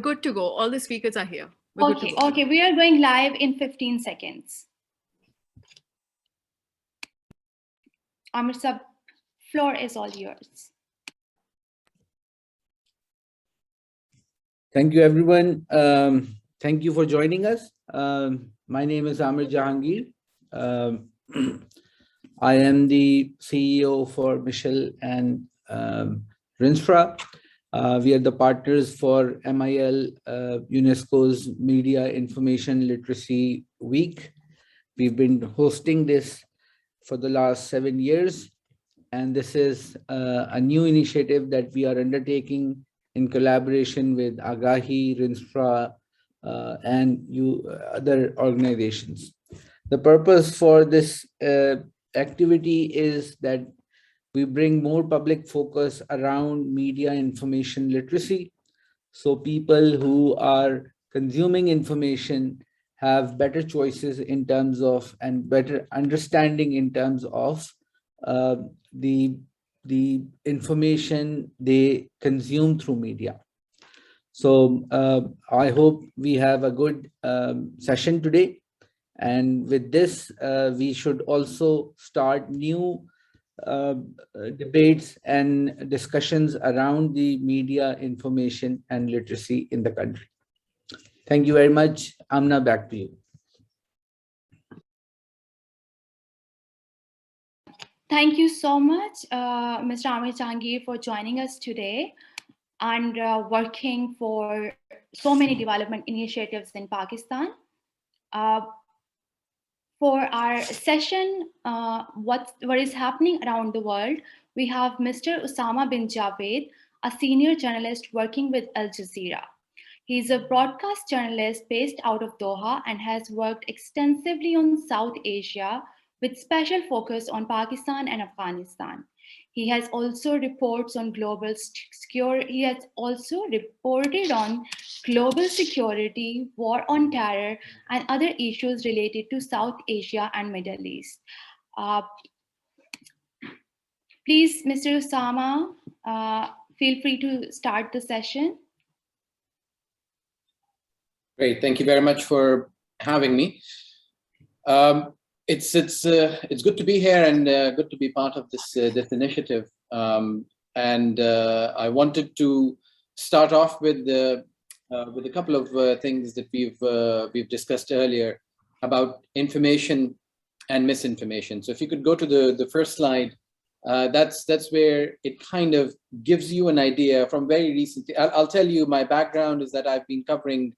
Good to go. All the speakers are here. We're good to go. Okay, we are going live in 15 seconds. Amir Sab, floor is all yours. Thank you, everyone. Thank you for joining us. My name is Amir Jahangir. I am the CEO for Mishal and Rinsfra. We are the partners for MIL, UNESCO's Media Information Literacy Week. We've been hosting this for the last 7 years, and this is a new initiative that we are undertaking in collaboration with AGAHI, Rinsfra, and other organizations. The purpose for this activity is that we bring more public focus around media information literacy, so people who are consuming information have better choices in terms of, and better understanding in terms of the information they consume through media. So I hope we have a good session today. And with this, we should also start new debates and discussions around the media information and literacy in the country. Thank you very much. Amna, back to you. Thank you so much, Mr. Amir Jahangir, for joining us today and working for so many development initiatives in Pakistan. For our session, what is happening around the world, we have Mr. Usama bin Javed, a senior journalist working with Al Jazeera. He's a broadcast journalist based out of Doha and has worked extensively on South Asia with special focus on Pakistan and Afghanistan. He has also reports on global security. He has also reported on global security, war on terror, and other issues related to South Asia and Middle East. Please, Mr. Usama, feel free to start the session. Great, thank you very much for having me. It's good to be here and good to be part of this initiative. I wanted to start off with a couple of things that we've discussed earlier about information and misinformation. So if you could go to the first slide, that's where it kind of gives you an idea from very recently. I'll tell you, my background is that I've been covering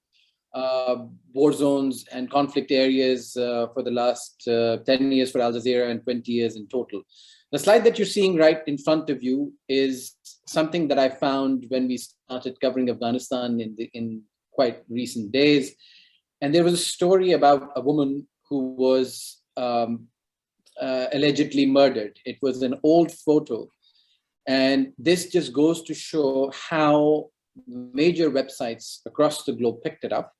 war zones and conflict areas for the last 10 years for Al Jazeera and 20 years in total. The slide that you're seeing right in front of you is something that I found when we started covering Afghanistan in quite recent days. And there was a story about a woman who was allegedly murdered. It was an old photo. And this just goes to show how major websites across the globe picked it up.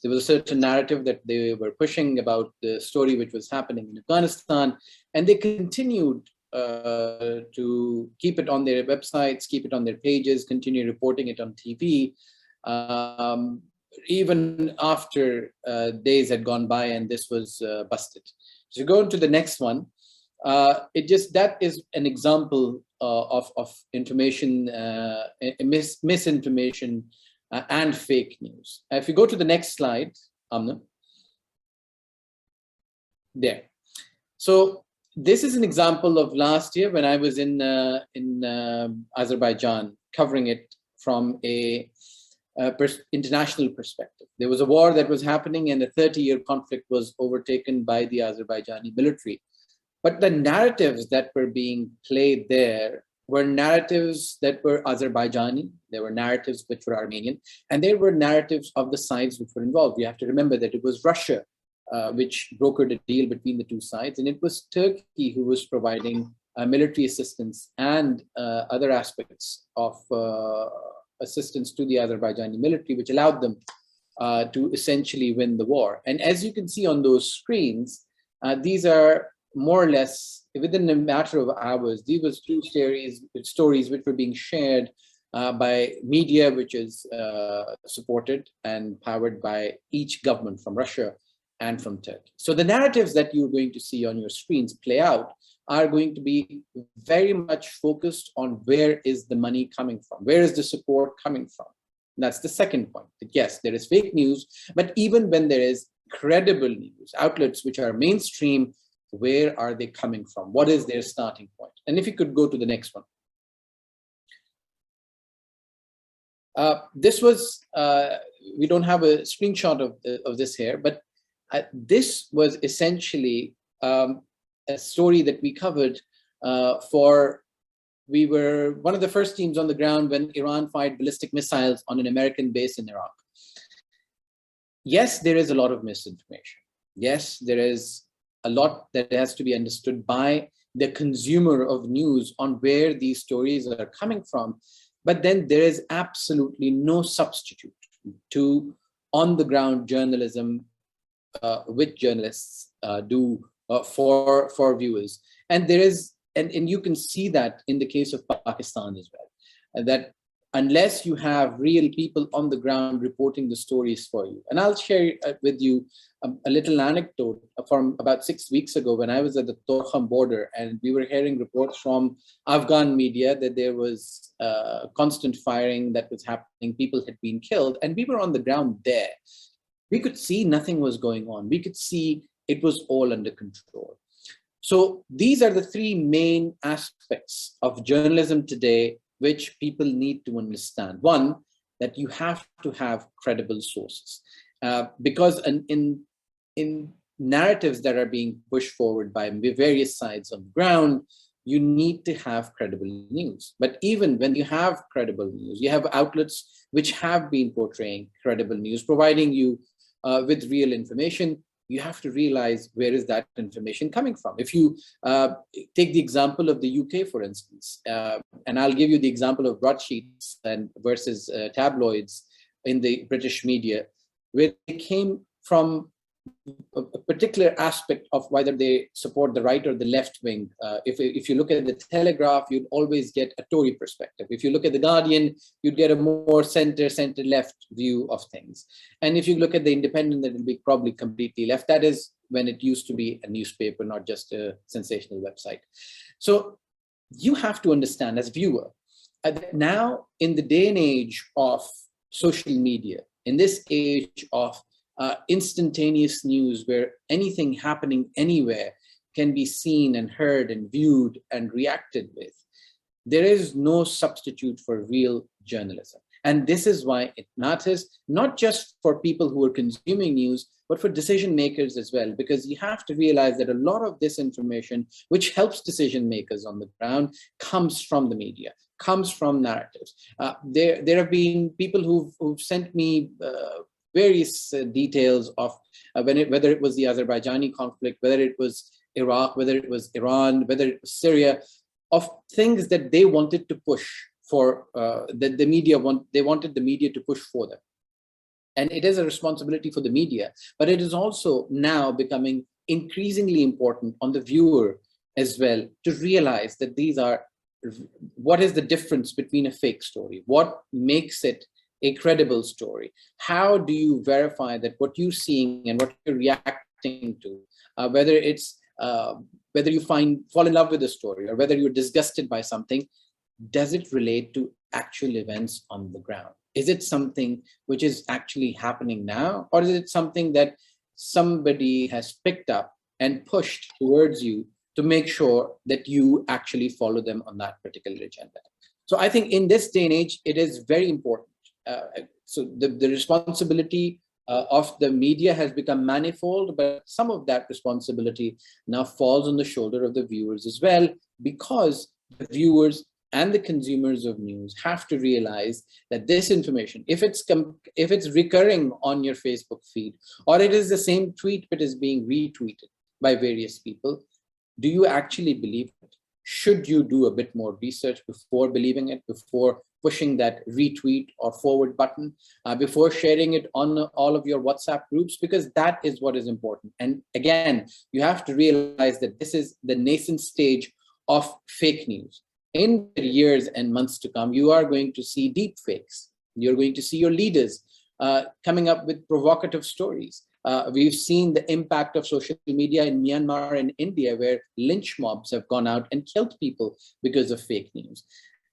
There was a certain narrative that they were pushing about the story which was happening in Afghanistan, and they continued to keep it on their websites, keep it on their pages, continue reporting it on TV, even after days had gone by and this was busted. So go into the next one. That is an example of information, misinformation, and fake news. If you go to the next slide, Amna. There. So this is an example of last year when I was in Azerbaijan, covering it from a international perspective. There was a war that was happening and a 30-year conflict was overtaken by the Azerbaijani military. But the narratives that were being played there were narratives that were Azerbaijani, there were narratives which were Armenian, and there were narratives of the sides which were involved. You have to remember that it was Russia which brokered a deal between the two sides, and it was Turkey who was providing military assistance and other aspects of assistance to the Azerbaijani military, which allowed them to essentially win the war. And as you can see on those screens, these are more or less within a matter of hours. These were two stories which were being shared by media, which is supported and powered by each government from Russia and from Turkey. So the narratives that you're going to see on your screens play out are going to be very much focused on where is the money coming from? Where is the support coming from? And that's the second point. That yes, there is fake news, but even when there is credible news outlets which are mainstream, where are they coming from? What is their starting point? And if you could go to the next one. This was, we don't have a screenshot of this here, but this was essentially a story that we covered we were one of the first teams on the ground when Iran fired ballistic missiles on an American base in Iraq. Yes, there is a lot of misinformation. Yes, there is a lot that has to be understood by the consumer of news on where these stories are coming from. But then there is absolutely no substitute to on-the-ground journalism, which journalists do for viewers. And there is, and you can see that in the case of Pakistan as well, that unless you have real people on the ground reporting the stories for you. And I'll share with you a little anecdote from about 6 weeks ago when I was at the Torkham border, and we were hearing reports from Afghan media that there was constant firing that was happening, people had been killed, and we were on the ground there. We could see nothing was going on. We could see it was all under control. So these are the three main aspects of journalism today which people need to understand. One, that you have to have credible sources, because in narratives that are being pushed forward by various sides on the ground, you need to have credible news. But even when you have credible news, you have outlets which have been portraying credible news, providing you with real information. You have to realize where is that information coming from. If you take the example of the UK, for instance, and I'll give you the example of broadsheets and versus tabloids in the British media, where they came from a particular aspect of whether they support the right or the left wing. If you look at the Telegraph, you'd always get a Tory perspective. If you look at the Guardian, you'd get a more center-left view of things. And if you look at the Independent, that will be probably completely left. That is when it used to be a newspaper, not just a sensational website. So you have to understand as a viewer, that now in the day and age of social media, in this age of instantaneous news where anything happening anywhere can be seen and heard and viewed and reacted with, there is no substitute for real journalism. And this is why it matters, not just for people who are consuming news, but for decision makers as well, because you have to realize that a lot of this information, which helps decision makers on the ground, comes from the media, comes from narratives. There have been people who've sent me various details of whether it was the Azerbaijani conflict, whether it was Iraq, whether it was Iran, whether it was Syria, of things that they wanted to push for, that the media they wanted the media to push for them. And it is a responsibility for the media, but it is also now becoming increasingly important on the viewer as well to realize that these are, what is the difference between a fake story? What makes it a credible story? How do you verify that what you're seeing and what you're reacting to, whether it's whether you fall in love with a story or whether you're disgusted by something, does it relate to actual events on the ground? Is it something which is actually happening now, or is it something that somebody has picked up and pushed towards you to make sure that you actually follow them on that particular agenda? So I think in this day and age, it is very important. So the responsibility of the media has become manifold, but some of that responsibility now falls on the shoulder of the viewers as well, because the viewers and the consumers of news have to realize that this information, if it's recurring on your Facebook feed, or it is the same tweet but is being retweeted by various people, do you actually believe it? Should you do a bit more research before believing it, before pushing that retweet or forward button, before sharing it on all of your WhatsApp groups? Because that is what is important. And again, you have to realize that this is the nascent stage of fake news. in the years and months to come, you are going to see deep fakes. You're going to see your leaders coming up with provocative stories. We've seen the impact of social media in Myanmar and India, where lynch mobs have gone out and killed people because of fake news.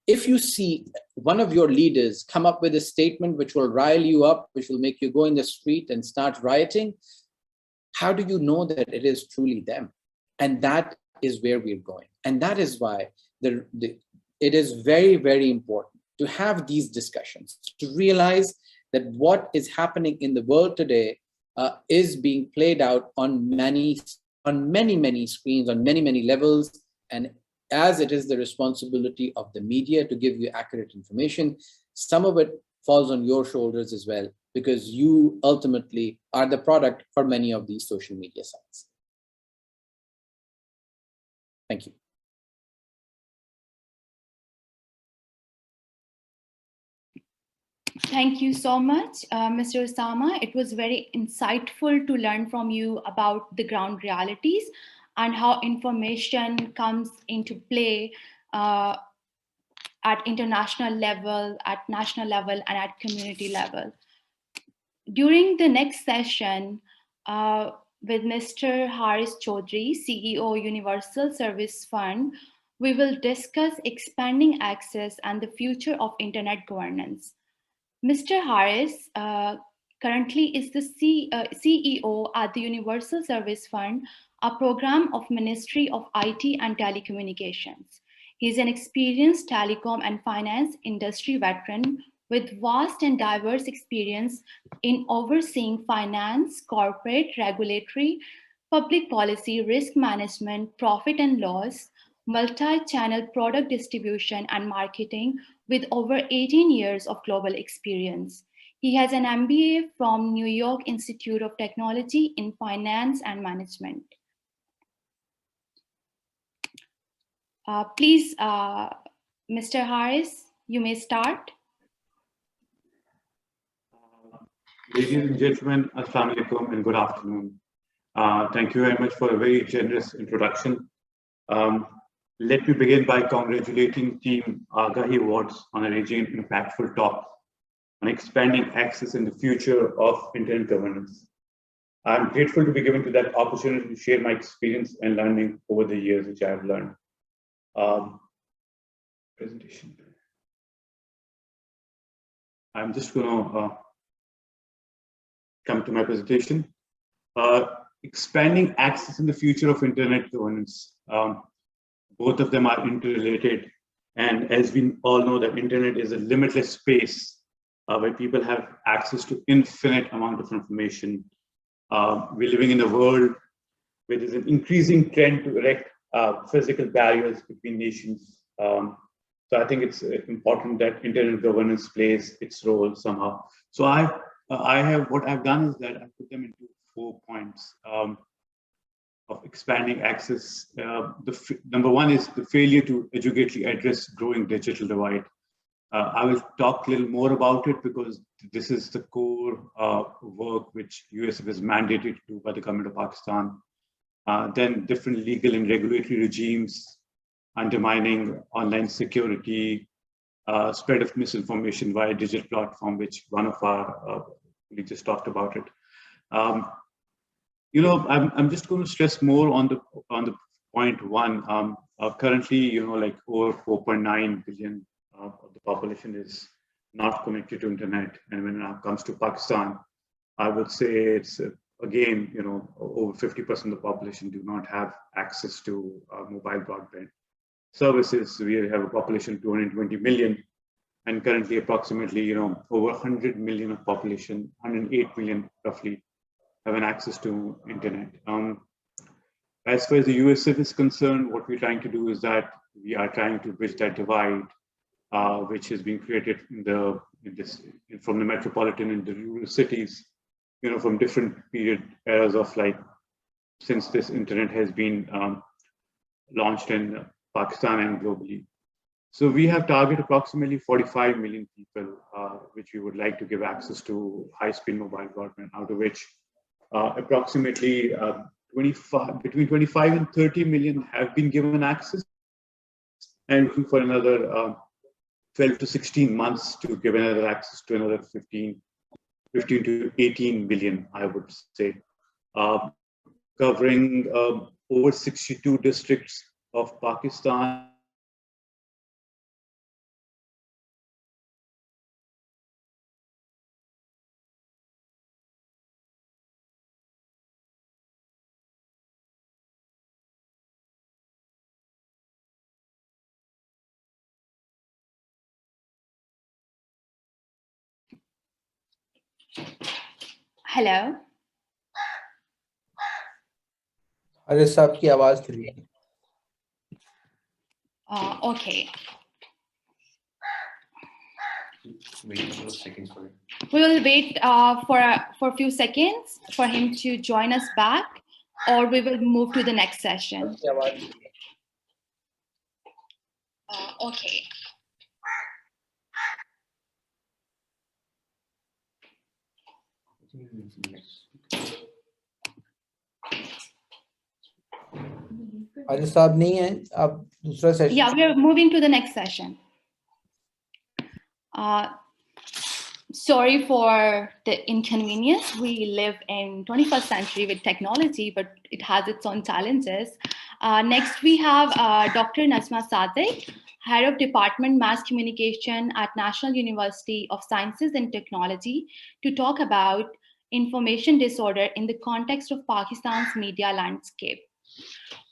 If you see one of your leaders come up with a statement which will rile you up, which will make you go in the street and start rioting, how do you know that it is truly them? And that is where we're going. And that is why it is very, very important to have these discussions, to realize that what is happening in the world today is being played out on many screens, on many levels. And as it is the responsibility of the media to give you accurate information, some of it falls on your shoulders as well, because you ultimately are the product for many of these social media sites. Thank you. Thank you so much, Mr. Usama. It was very insightful to learn from you about the ground realities and how information comes into play at international level, at national level, and at community level. During the next session with Mr. Haris Chaudhry, CEO, Universal Service Fund, we will discuss expanding access and the future of internet governance. Mr. Haris currently is the CEO at the Universal Service Fund, a program of Ministry of IT and Telecommunications. He is an experienced telecom and finance industry veteran with vast and diverse experience in overseeing finance, corporate, regulatory, public policy, risk management, profit and loss, multi-channel product distribution and marketing, with over 18 years of global experience. He has an MBA from New York Institute of Technology in Finance and Management. Please, Mr. Haris, you may start. Ladies and gentlemen, Assalamu alaikum and good afternoon. Thank you very much for a very generous introduction. Let me begin by congratulating Team AGAHI Awards on an impactful talk on expanding access in the future of internet governance. I'm grateful to be given to that opportunity to share my experience and learning over the years which I have learned. Presentation. I'm just going to come to my presentation. Expanding access in the future of internet governance. Both of them are interrelated. And as we all know, that internet is a limitless space where people have access to infinite amount of information. We're living in a world where there's an increasing trend to erect physical barriers between nations. So I think it's important that internet governance plays its role somehow. So what I've done is that I put them into 4 points of expanding access. Number one is the failure to educatedly address growing digital divide. I will talk a little more about it because this is the core work which USF is mandated to do by the government of Pakistan. Then different legal and regulatory regimes, undermining online security, spread of misinformation via digital platform, which one of our we just talked about it. I'm just going to stress more on the point one. Currently, like over 4.9 billion of the population is not connected to internet, and when it comes to Pakistan, I would say it's again, over 50% of the population do not have access to mobile broadband services. We have a population of 220 million, and currently approximately, over 100 million of population, 108 million roughly, have an access to internet. As far as the USF is concerned, what we're trying to do is that we are trying to bridge that divide, which is being created from the metropolitan and the rural cities, from different period eras of since this internet has been launched in Pakistan and globally. So we have targeted approximately 45 million people, which we would like to give access to high-speed mobile broadband, out of which approximately between 25 and 30 million have been given access. and looking for another 12 to 16 months to give another access to another 15 to 18 billion, I would say, covering over 62 districts of Pakistan. Hello. अरे साहब की आवाज थी. Okay. Wait a couple of seconds for it. We will wait for a few seconds for him to join us back, or we will move to the next session. Okay. अरे साहब नहीं है, आप दूसरा session. Yeah, we are moving to the next session. Sorry for the inconvenience. We live in 21st century with technology, but it has its own challenges. Next, we have Dr. Najma Sadiq, Head of Department Mass Communication at National University of Sciences and Technology, to talk about information disorder in the context of Pakistan's media landscape.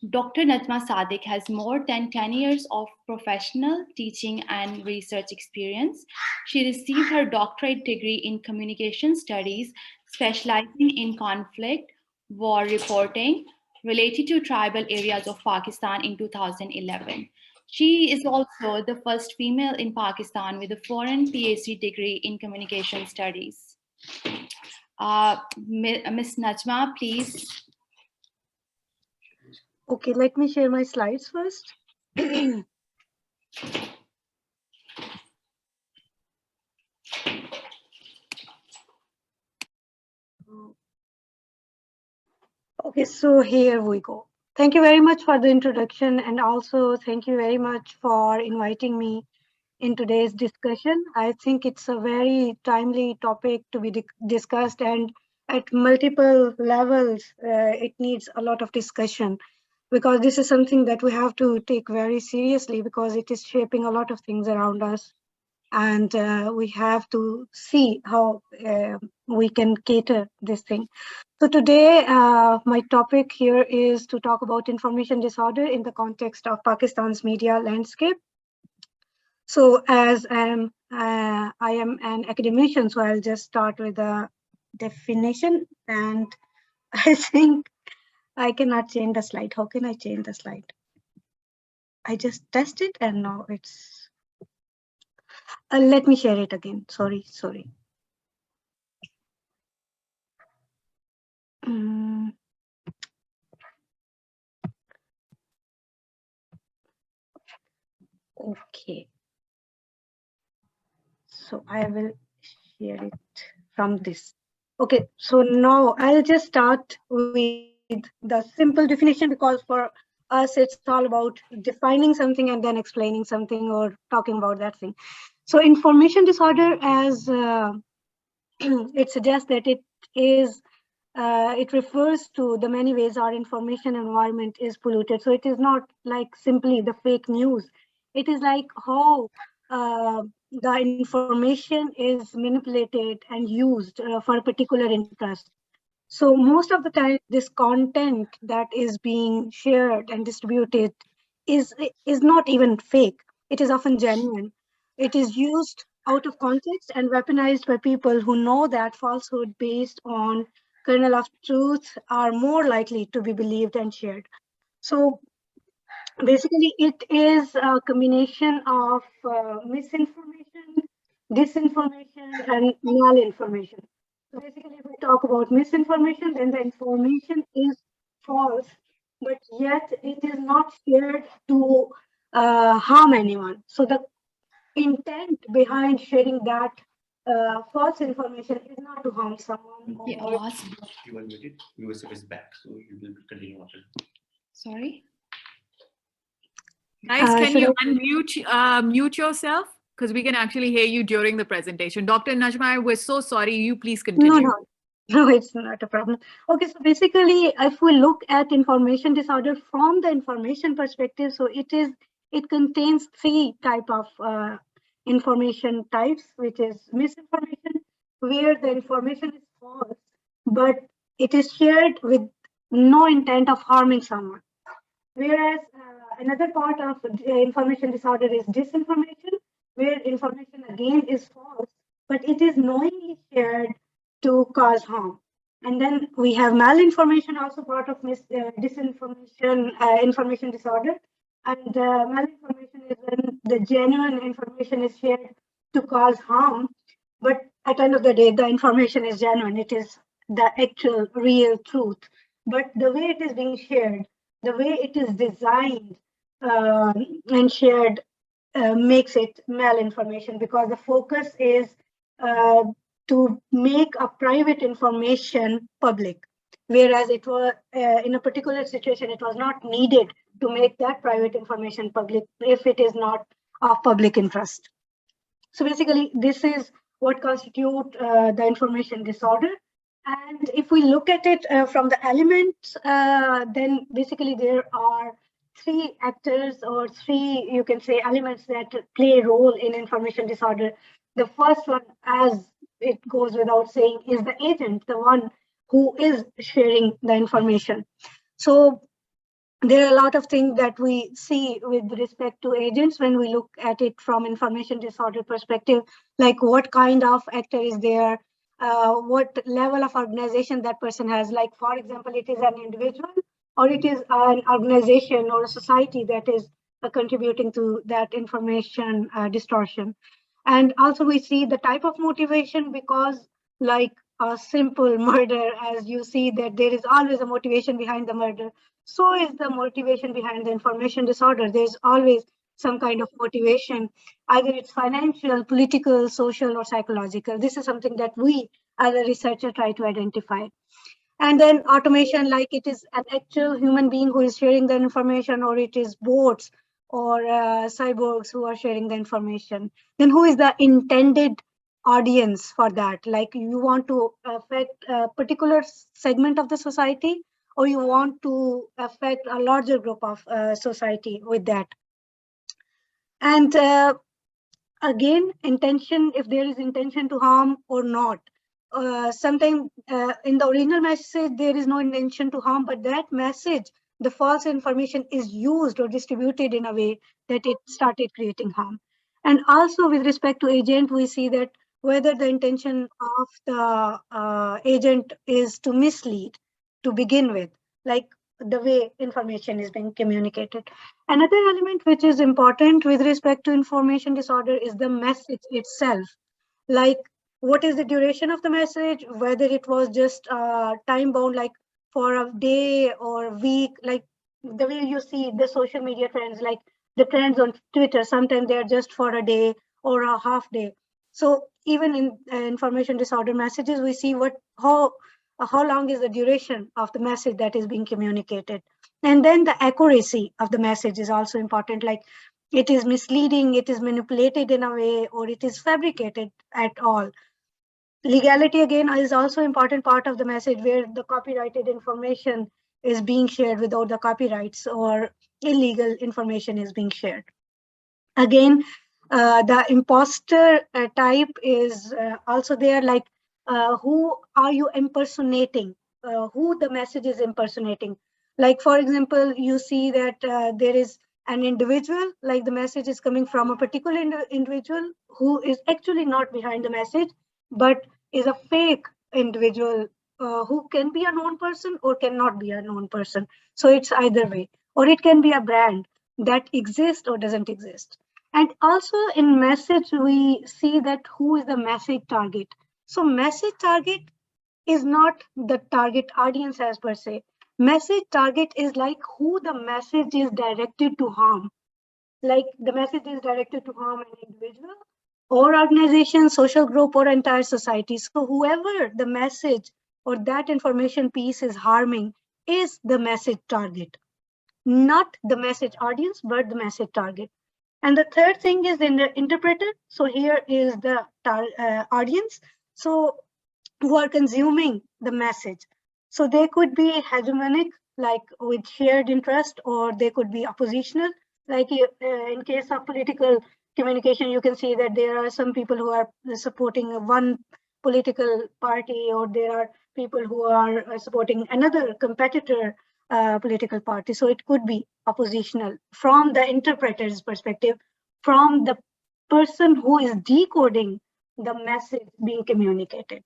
Dr. Najma Sadiq has more than 10 years of professional teaching and research experience. She received her doctorate degree in communication studies, specializing in conflict, war reporting related to tribal areas of Pakistan in 2011. She is also the first female in Pakistan with a foreign PhD degree in communication studies. Ms. Najma, please. Okay, let me share my slides first. Okay, so here we go. Thank you very much for the introduction, and also thank you very much for inviting me in today's discussion. I think it's a very timely topic to be discussed, and at multiple levels, it needs a lot of discussion, because this is something that we have to take very seriously, because it is shaping a lot of things around us. And we have to see how we can cater this thing. So today, my topic here is to talk about information disorder in the context of Pakistan's media landscape. So as I am an academician, so I'll just start with a definition. And I think I cannot change the slide. How can I change the slide? I just tested and now it's, let me share it again. Sorry. Okay. So I will share it from this. Okay, so now I'll just start with the simple definition, because for us, it's all about defining something and then explaining something or talking about that thing. So information disorder, as it suggests that it refers to the many ways our information environment is polluted. So it is not like simply the fake news. It is like how the information is manipulated and used for a particular interest. So most of the time, this content that is being shared and distributed is not even fake. It is often genuine. It is used out of context and weaponized by people who know that falsehood based on kernel of truth are more likely to be believed and shared. So basically, it is a combination of misinformation, disinformation, and malinformation. So basically, if we talk about misinformation, then the information is false, but yet it is not shared to harm anyone. So the intent behind sharing that false information is not to harm someone. You are muted. Your voice is back, so you will continue after. Sorry. Guys, can should you I- unmute mute yourself? Because we can actually hear you during the presentation. Dr. Najma, we're so sorry. You please continue. No, it's not a problem. Okay, so basically, if we look at information disorder from the information perspective, so it contains three type of information types, which is misinformation, where the information is false, but it is shared with no intent of harming someone. Whereas another part of information disorder is disinformation, where information again is false, but it is knowingly shared to cause harm. And then we have malinformation, also part of disinformation, information disorder. And malinformation is when the genuine information is shared to cause harm, but at the end of the day, the information is genuine. It is the actual real truth. But the way it is being shared, the way it is designed and shared makes it malinformation, because the focus is to make a private information public, whereas it was in a particular situation, it was not needed to make that private information public if it is not of public interest. So basically, this is what constitutes the information disorder. And if we look at it from the elements, then basically there are three actors, or three, you can say, elements that play a role in information disorder. The first one, as it goes without saying, is the agent, the one who is sharing the information. So there are a lot of things that we see with respect to agents when we look at it from information disorder perspective, like what kind of actor is there, what level of organization that person has. Like, for example, it is an individual, or it is an organization or a society that is contributing to that information distortion. And also we see the type of motivation, because like a simple murder, as you see that there is always a motivation behind the murder, so is the motivation behind the information disorder. There's always some kind of motivation, either it's financial, political, social, or psychological. This is something that we as a researcher try to identify. And then automation, like it is an actual human being who is sharing the information, or it is bots or cyborgs who are sharing the information. Then who is the intended audience for that? Like, you want to affect a particular segment of the society, or you want to affect a larger group of society with that. And again, intention, if there is intention to harm or not. Sometimes in the original message, there is no intention to harm, but that message, the false information is used or distributed in a way that it started creating harm. And also with respect to agent, we see that whether the intention of the agent is to mislead to begin with, like the way information is being communicated. Another element which is important with respect to information disorder is the message itself. Like, what is the duration of the message, whether it was just time bound, like for a day or week, like the way you see the social media trends, like the trends on Twitter, sometimes they're just for a day or a half day. So even in information disorder messages, we see how long is the duration of the message that is being communicated. And then the accuracy of the message is also important, like it is misleading, it is manipulated in a way, or it is fabricated at all. Legality, again, is also important part of the message, where the copyrighted information is being shared without the copyrights, or illegal information is being shared. Again, the imposter type is also there, like who are you impersonating, who the message is impersonating. Like, for example, you see that there is an individual, like the message is coming from a particular individual who is actually not behind the message, but is a fake individual who can be a known person or cannot be a known person. So it's either way, or it can be a brand that exists or doesn't exist. And also in message, we see that who is the message target. So message target is not the target audience as per se. Message target is like who the message is directed to harm. Like the message is directed to harm an individual or organization, social group, or entire society. So whoever the message or that information piece is harming is the message target. not the message audience, but the message target. And the third thing is in the interpreter. So here is the audience. So who are consuming the message. So they could be hegemonic, like with shared interest, or they could be oppositional. Like in case of political communication, you can see that there are some people who are supporting one political party, or there are people who are supporting another competitor political party. So it could be oppositional from the interpreter's perspective, from the person who is decoding the message being communicated.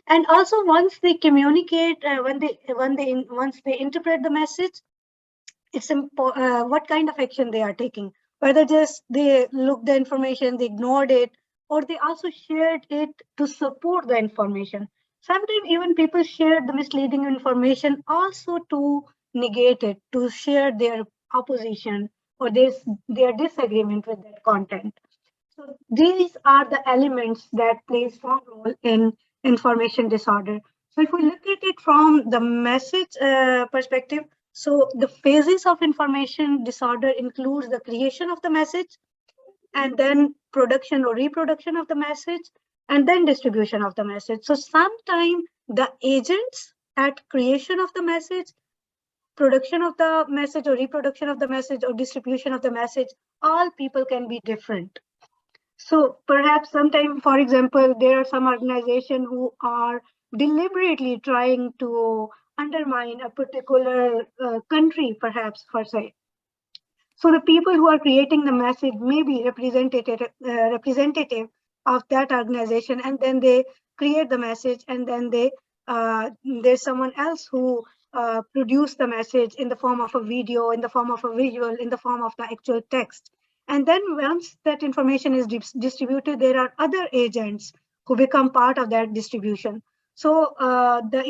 And also, once they communicate, once they interpret the message, it's what kind of action they are taking. Whether just they looked the information, they ignored it, or they also shared it to support the information. Sometimes even people share the misleading information also to negate it, to share their opposition or their disagreement with that content. So these are the elements that play a strong role in information disorder. So if we look at it from the message perspective, so the phases of information disorder includes the creation of the message, and then production or reproduction of the message, and then distribution of the message. So sometimes the agents at creation of the message, production of the message, or reproduction of the message, or distribution of the message, all people can be different. So perhaps sometime, for example, there are some organizations who are deliberately trying to undermine a particular country, perhaps, per se. So the people who are creating the message may be representative of that organization, and then they create the message, and then there's someone else who produce the message in the form of a video, in the form of a visual, in the form of the actual text. And then once that information is distributed, there are other agents who become part of that distribution. So the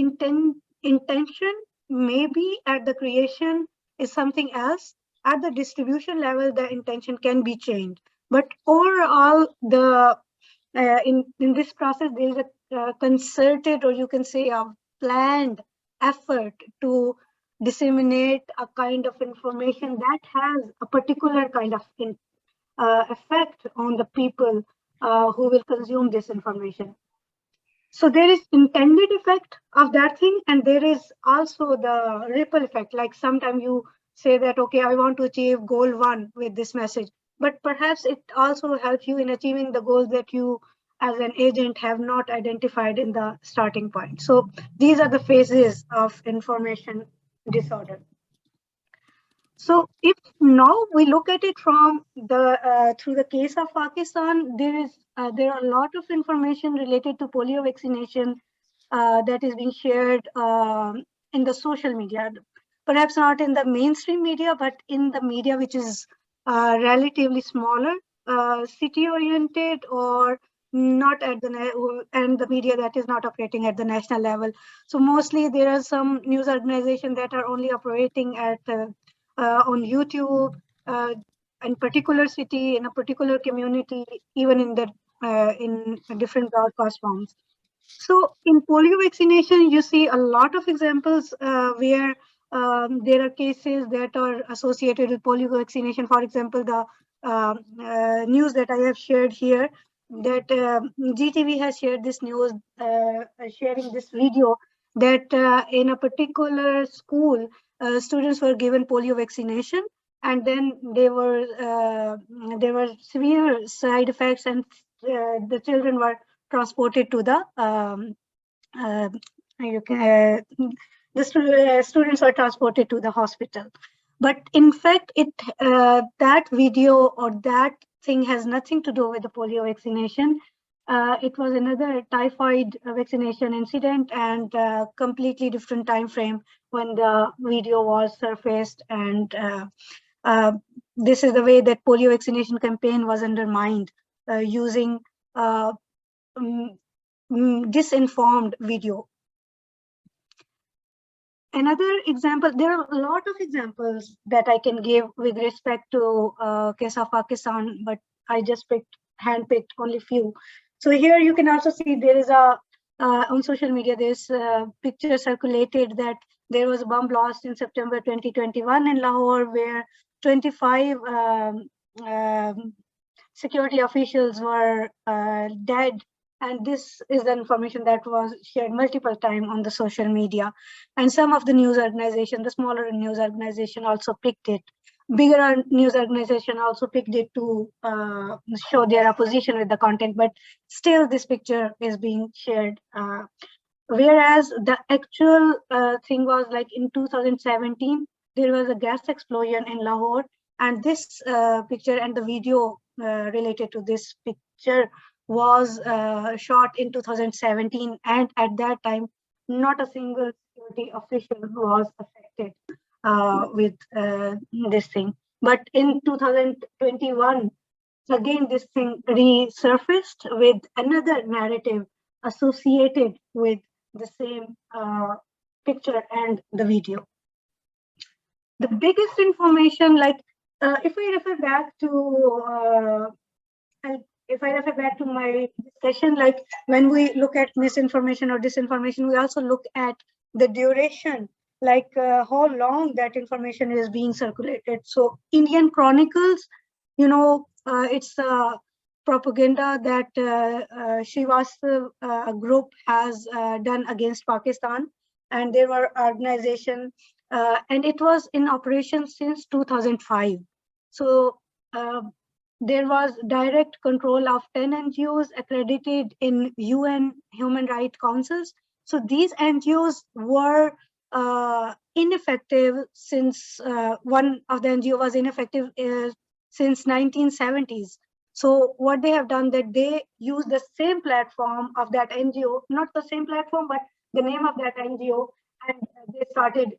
intention maybe at the creation is something else. At the distribution level, the intention can be changed. But overall, in this process, there is a concerted, or you can say a planned effort to disseminate a kind of information that has a particular kind of effect on the people who will consume this information. So there is intended effect of that thing, and there is also the ripple effect. Like sometimes you say that, okay, I want to achieve goal 1 with this message, but perhaps it also helps you in achieving the goals that you as an agent have not identified in the starting point. So these are the phases of information disorder. So if now we look at it from the through the case of Pakistan, there are a lot of information related to polio vaccination that is being shared in the social media. Perhaps not in the mainstream media, but in the media which is relatively smaller, city-oriented, or not at and the media that is not operating at the national level. So mostly there are some news organizations that are only operating at on YouTube, in particular city, in a particular community, even in different broadcast forms. So in polio vaccination, you see a lot of examples where there are cases that are associated with polio vaccination. For example, the news that I have shared here, that GTV has shared this news, sharing this video that in a particular school, students were given polio vaccination, and then there were severe side effects, and the children were transported to the students are transported to the hospital. But in fact, that video or that thing has nothing to do with the polio vaccination. It was another typhoid vaccination incident, and completely different time frame when the video was surfaced. And this is the way that polio vaccination campaign was undermined, using disinformed video. Another example, there are a lot of examples that I can give with respect to case of Pakistan, but I just handpicked only few. So here you can also see there is on social media, there's a picture circulated that there was a bomb blast in September 2021 in Lahore, where 25 security officials were dead. And this is the information that was shared multiple times on the social media. And some of the news organization, the smaller news organization, also picked it. Bigger news organization also picked it to show their opposition with the content, but still this picture is being shared. Whereas the actual thing was like in 2017, there was a gas explosion in Lahore, and this picture and the video related to this picture was shot in 2017, and at that time, not a single security official was affected with this thing. But in 2021, again, this thing resurfaced with another narrative associated with the same picture and the video. The biggest information, like if I refer back to my discussion, like when we look at misinformation or disinformation, we also look at the duration, like how long that information is being circulated. So Indian Chronicles, you know, it's propaganda that Srivastava group has done against Pakistan, and there were organizations, and it was in operation since 2005. So there was direct control of 10 NGOs accredited in UN Human Rights Councils. So these NGOs were ineffective since one of the NGO was ineffective since 1970s. So what they have done, that they use the same platform of that NGO, not the same platform, but the name of that NGO, and they started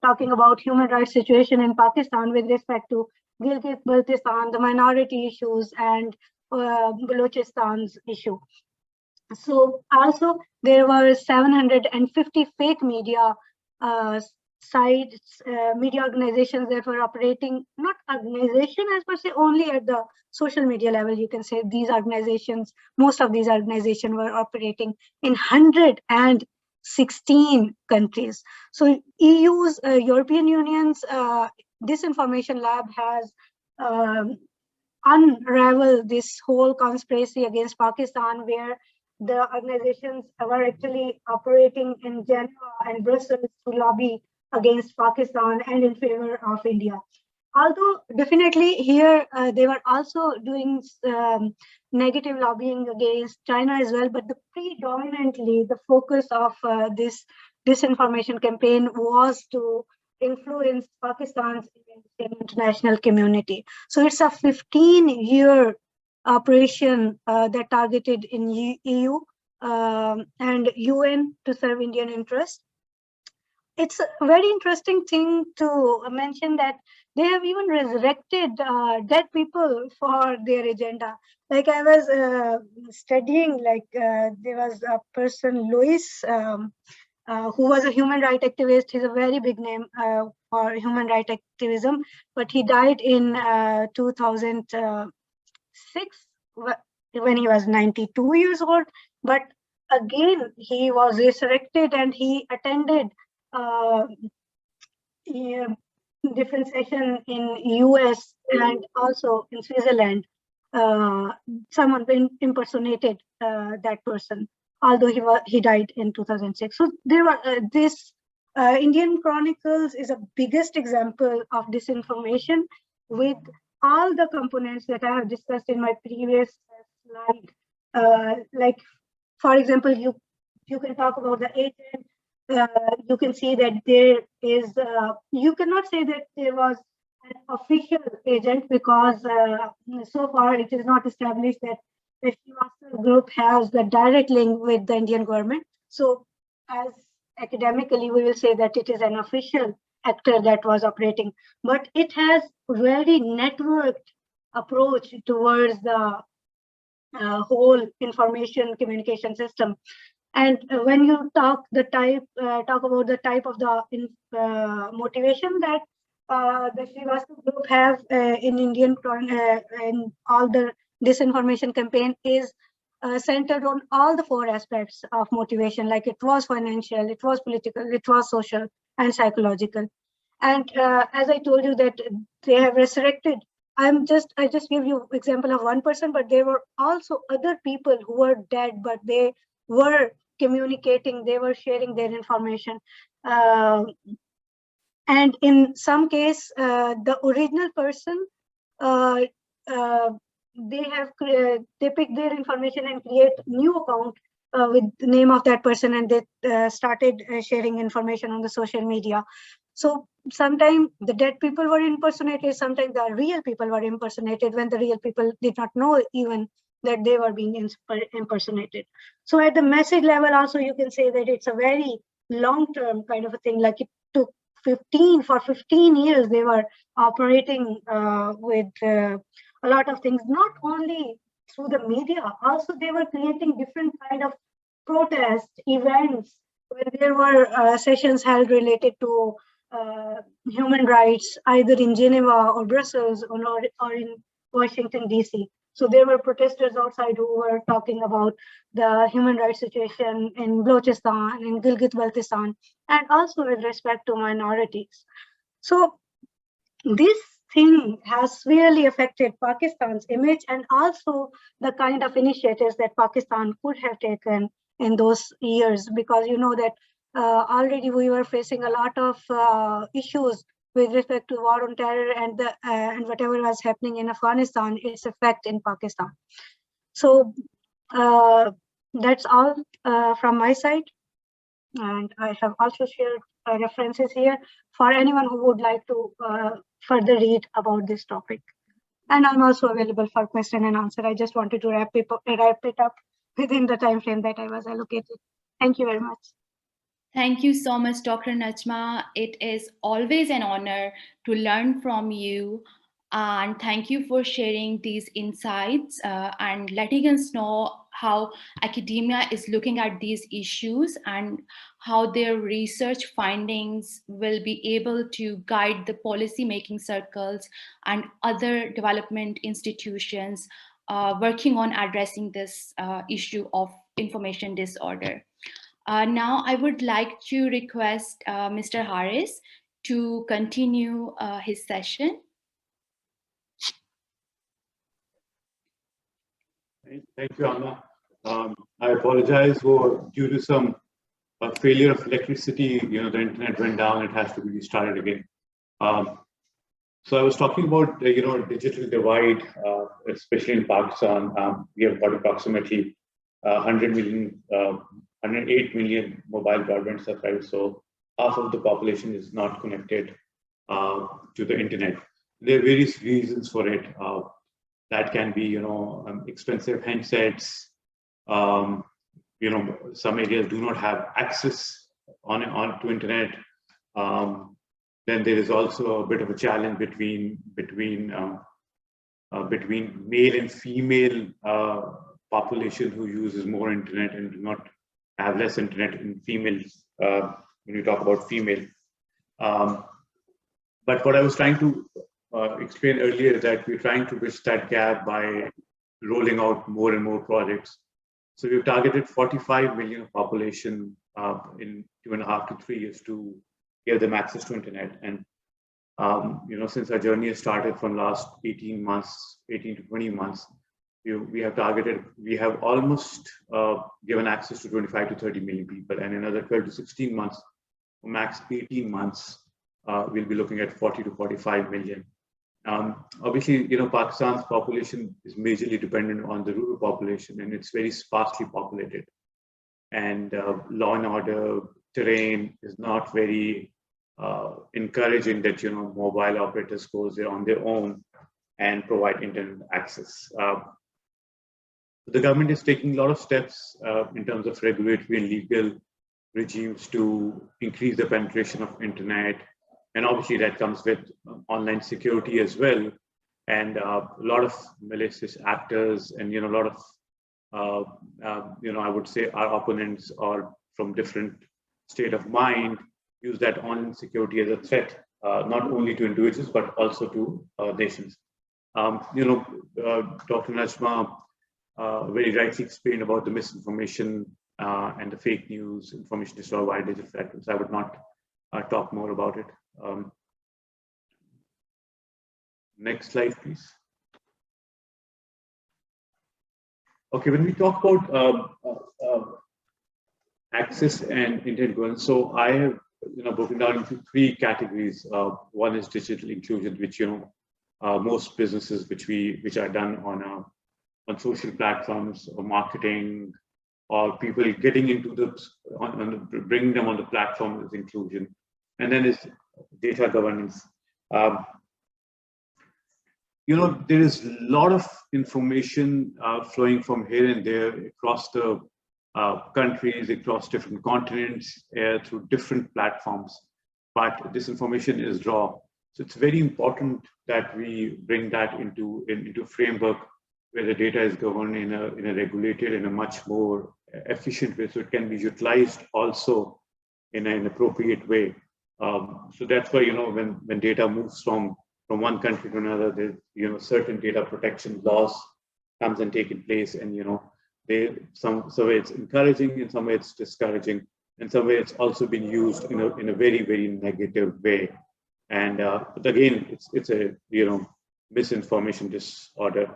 talking about human rights situation in Pakistan with respect to Gilgit-Baltistan, the minority issues, and Balochistan's issue. So also there were 750 fake media sites, media organizations that were operating, not organization as per se, only at the social media level. You can say these organizations, most of these organizations were operating in 116 countries. So EU's, European Union's Disinformation Lab has unraveled this whole conspiracy against Pakistan, where the organizations were actually operating in Geneva and Brussels to lobby against Pakistan and in favor of India. Although definitely here they were also doing negative lobbying against China as well, but predominantly the focus of this disinformation campaign was to influence Pakistan's international community. So it's a 15-year operation that targeted in EU and UN to serve Indian interests. It's a very interesting thing to mention that they have even resurrected dead people for their agenda. Like I was studying, like there was a person, Louis, who was a human rights activist. He's a very big name for human rights activism, but he died in 2006 when he was 92 years old. But again, he was resurrected and he attended different session in US and also in Switzerland. Someone impersonated that person, although he died in 2006. So there were this Indian Chronicles is a biggest example of disinformation with all the components that I have discussed in my previous slide. Like, for example, you can talk about the agent. You can see that there is, you cannot say that there was an official agent because so far it is not established that the Srivastava group has the direct link with the Indian government. So as academically, we will say that it is an official actor that was operating, but it has very networked approach towards the whole information communication system. And when you talk about the type of the motivation that the Srivastava group have in Indian in all the disinformation campaign is centered on all the four aspects of motivation. Like it was financial, it was political, it was social, and psychological. And as I told you that they have resurrected, I just give you example of one person, but there were also other people who were dead, but they were communicating, they were sharing their information. And in some case, the original person, they pick their information and create new account with the name of that person, and they started sharing information on the social media. So sometimes the dead people were impersonated, sometimes the real people were impersonated when the real people did not know even that they were being impersonated. So at the message level also, you can say that it's a very long-term kind of a thing. Like it took 15 years they were operating with a lot of things, not only through the media, also they were creating different kind of protest events when there were sessions held related to human rights, either in Geneva or Brussels or in Washington, DC. So there were protesters outside who were talking about the human rights situation in Balochistan, in Gilgit-Baltistan, and also with respect to minorities. So this thing has really affected Pakistan's image and also the kind of initiatives that Pakistan could have taken in those years, because you know that already we were facing a lot of issues with respect to war on terror and whatever was happening in Afghanistan, its effect in Pakistan. So that's all from my side. And I have also shared references here for anyone who would like to further read about this topic. And I'm also available for question and answer. I just wanted to wrap it up within the time frame that I was allocated. Thank you very much. Thank you so much, Dr. Najma. It is always an honor to learn from you. And thank you for sharing these insights and letting us know how academia is looking at these issues and how their research findings will be able to guide the policy-making circles and other development institutions working on addressing this issue of information disorder. Now, I would like to request Mr. Harris to continue his session. Thank you, Anna. I apologize for due to some failure of electricity. The internet went down. It has to be restarted again. So I was talking about digital divide, especially in Pakistan. We have got approximately 108 million mobile broadband subscribers. So half of the population is not connected to the internet. There are various reasons for it. That can be, expensive handsets. Some areas do not have access to internet. Then there is also a bit of a challenge between male and female population who uses more internet and do not have less internet in females. When you talk about female, but what I was trying to explain earlier is that we're trying to bridge that gap by rolling out more and more projects. So we've targeted 45 million population in 2.5 to 3 years to give them access to internet. And since our journey has started from last 18 to 20 months, we have almost given access to 25 to 30 million people, and another 12 to 16 months, max 18 months, we'll be looking at 40 to 45 million. Obviously, Pakistan's population is majorly dependent on the rural population, and it's very sparsely populated. And law and order terrain is not very encouraging that mobile operators go there on their own and provide internet access. The government is taking a lot of steps in terms of regulatory and legal regimes to increase the penetration of internet. And obviously that comes with online security as well. And a lot of malicious actors and, a lot of, I would say our opponents are from different state of mind, use that online security as a threat, not only to individuals, but also to nations. Dr. Najma very rightly explained about the misinformation and the fake news, information destroyed by digital threats. I would not talk more about it. Next slide, please. Okay, when we talk about access and internet governance, so I have broken down into three categories. One is digital inclusion, which most businesses which are done on social platforms or marketing, or people getting into bringing them on the platform is inclusion. And then is data governance. There is a lot of information flowing from here and there across the countries, across different continents, through different platforms. But this information is raw. So it's very important that we bring that into framework where the data is governed in a regulated, in a much more efficient way, so it can be utilized also in an appropriate way. So that's why when data moves from one country to another, there's certain data protection laws comes and take in place, and some way it's encouraging, in some way it's discouraging, in some way it's also been used in a very, very negative way. And but again, it's a misinformation disorder.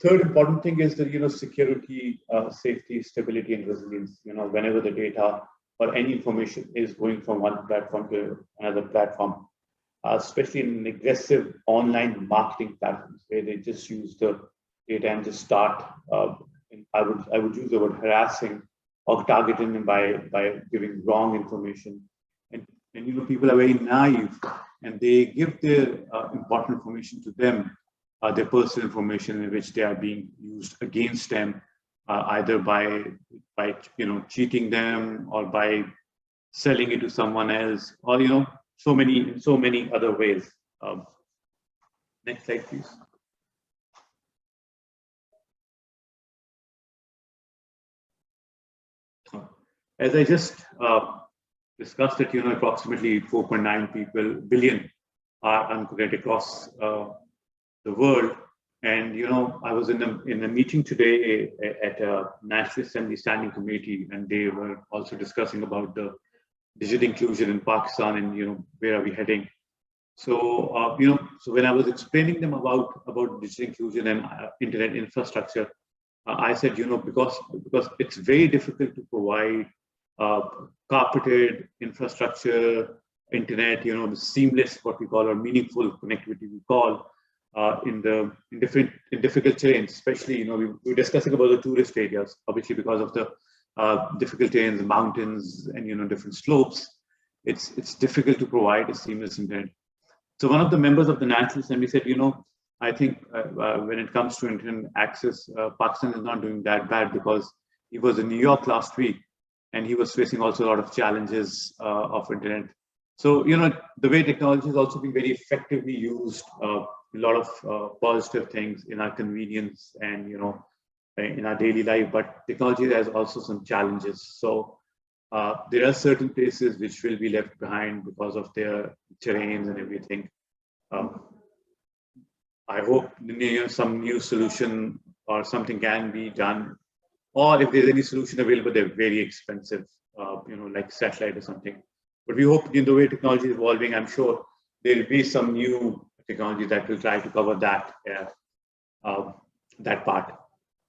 Third important thing is the security, safety, stability, and resilience. Whenever the data or any information is going from one platform to another platform, especially in aggressive online marketing platforms where they just use the data and just start. I would use the word harassing or targeting them by giving wrong information. And people are very naive, and they give their important information to them, their personal information, in which they are being used against them, either by cheating them or by selling it to someone else, or so many other ways. Next slide, please. As I just discussed it, approximately 4.9 billion are unconnected across the world. And I was in a meeting today at a National Assembly Standing Committee, and they were also discussing about the digital inclusion in Pakistan and where are we heading. So so when I was explaining them about digital inclusion and internet infrastructure, I said because it's very difficult to provide carpeted infrastructure, internet, the seamless, what we call, or meaningful connectivity we call, in difficult terrains, especially we were discussing about the tourist areas, obviously because of the difficult terrains, mountains, and different slopes. It's difficult to provide a seamless internet. So one of the members of the National Assembly said, I think when it comes to internet access, Pakistan is not doing that bad, because he was in New York last week and he was facing also a lot of challenges of internet. So the way technology is also being very effectively used, a lot of positive things in our convenience and in our daily life, but technology has also some challenges. So there are certain places which will be left behind because of their terrains and everything. I hope some new solution or something can be done, or if there's any solution available, they're very expensive, like satellite or something. But we hope in the way technology is evolving, I'm sure there'll be some new technology that will try to cover that that part.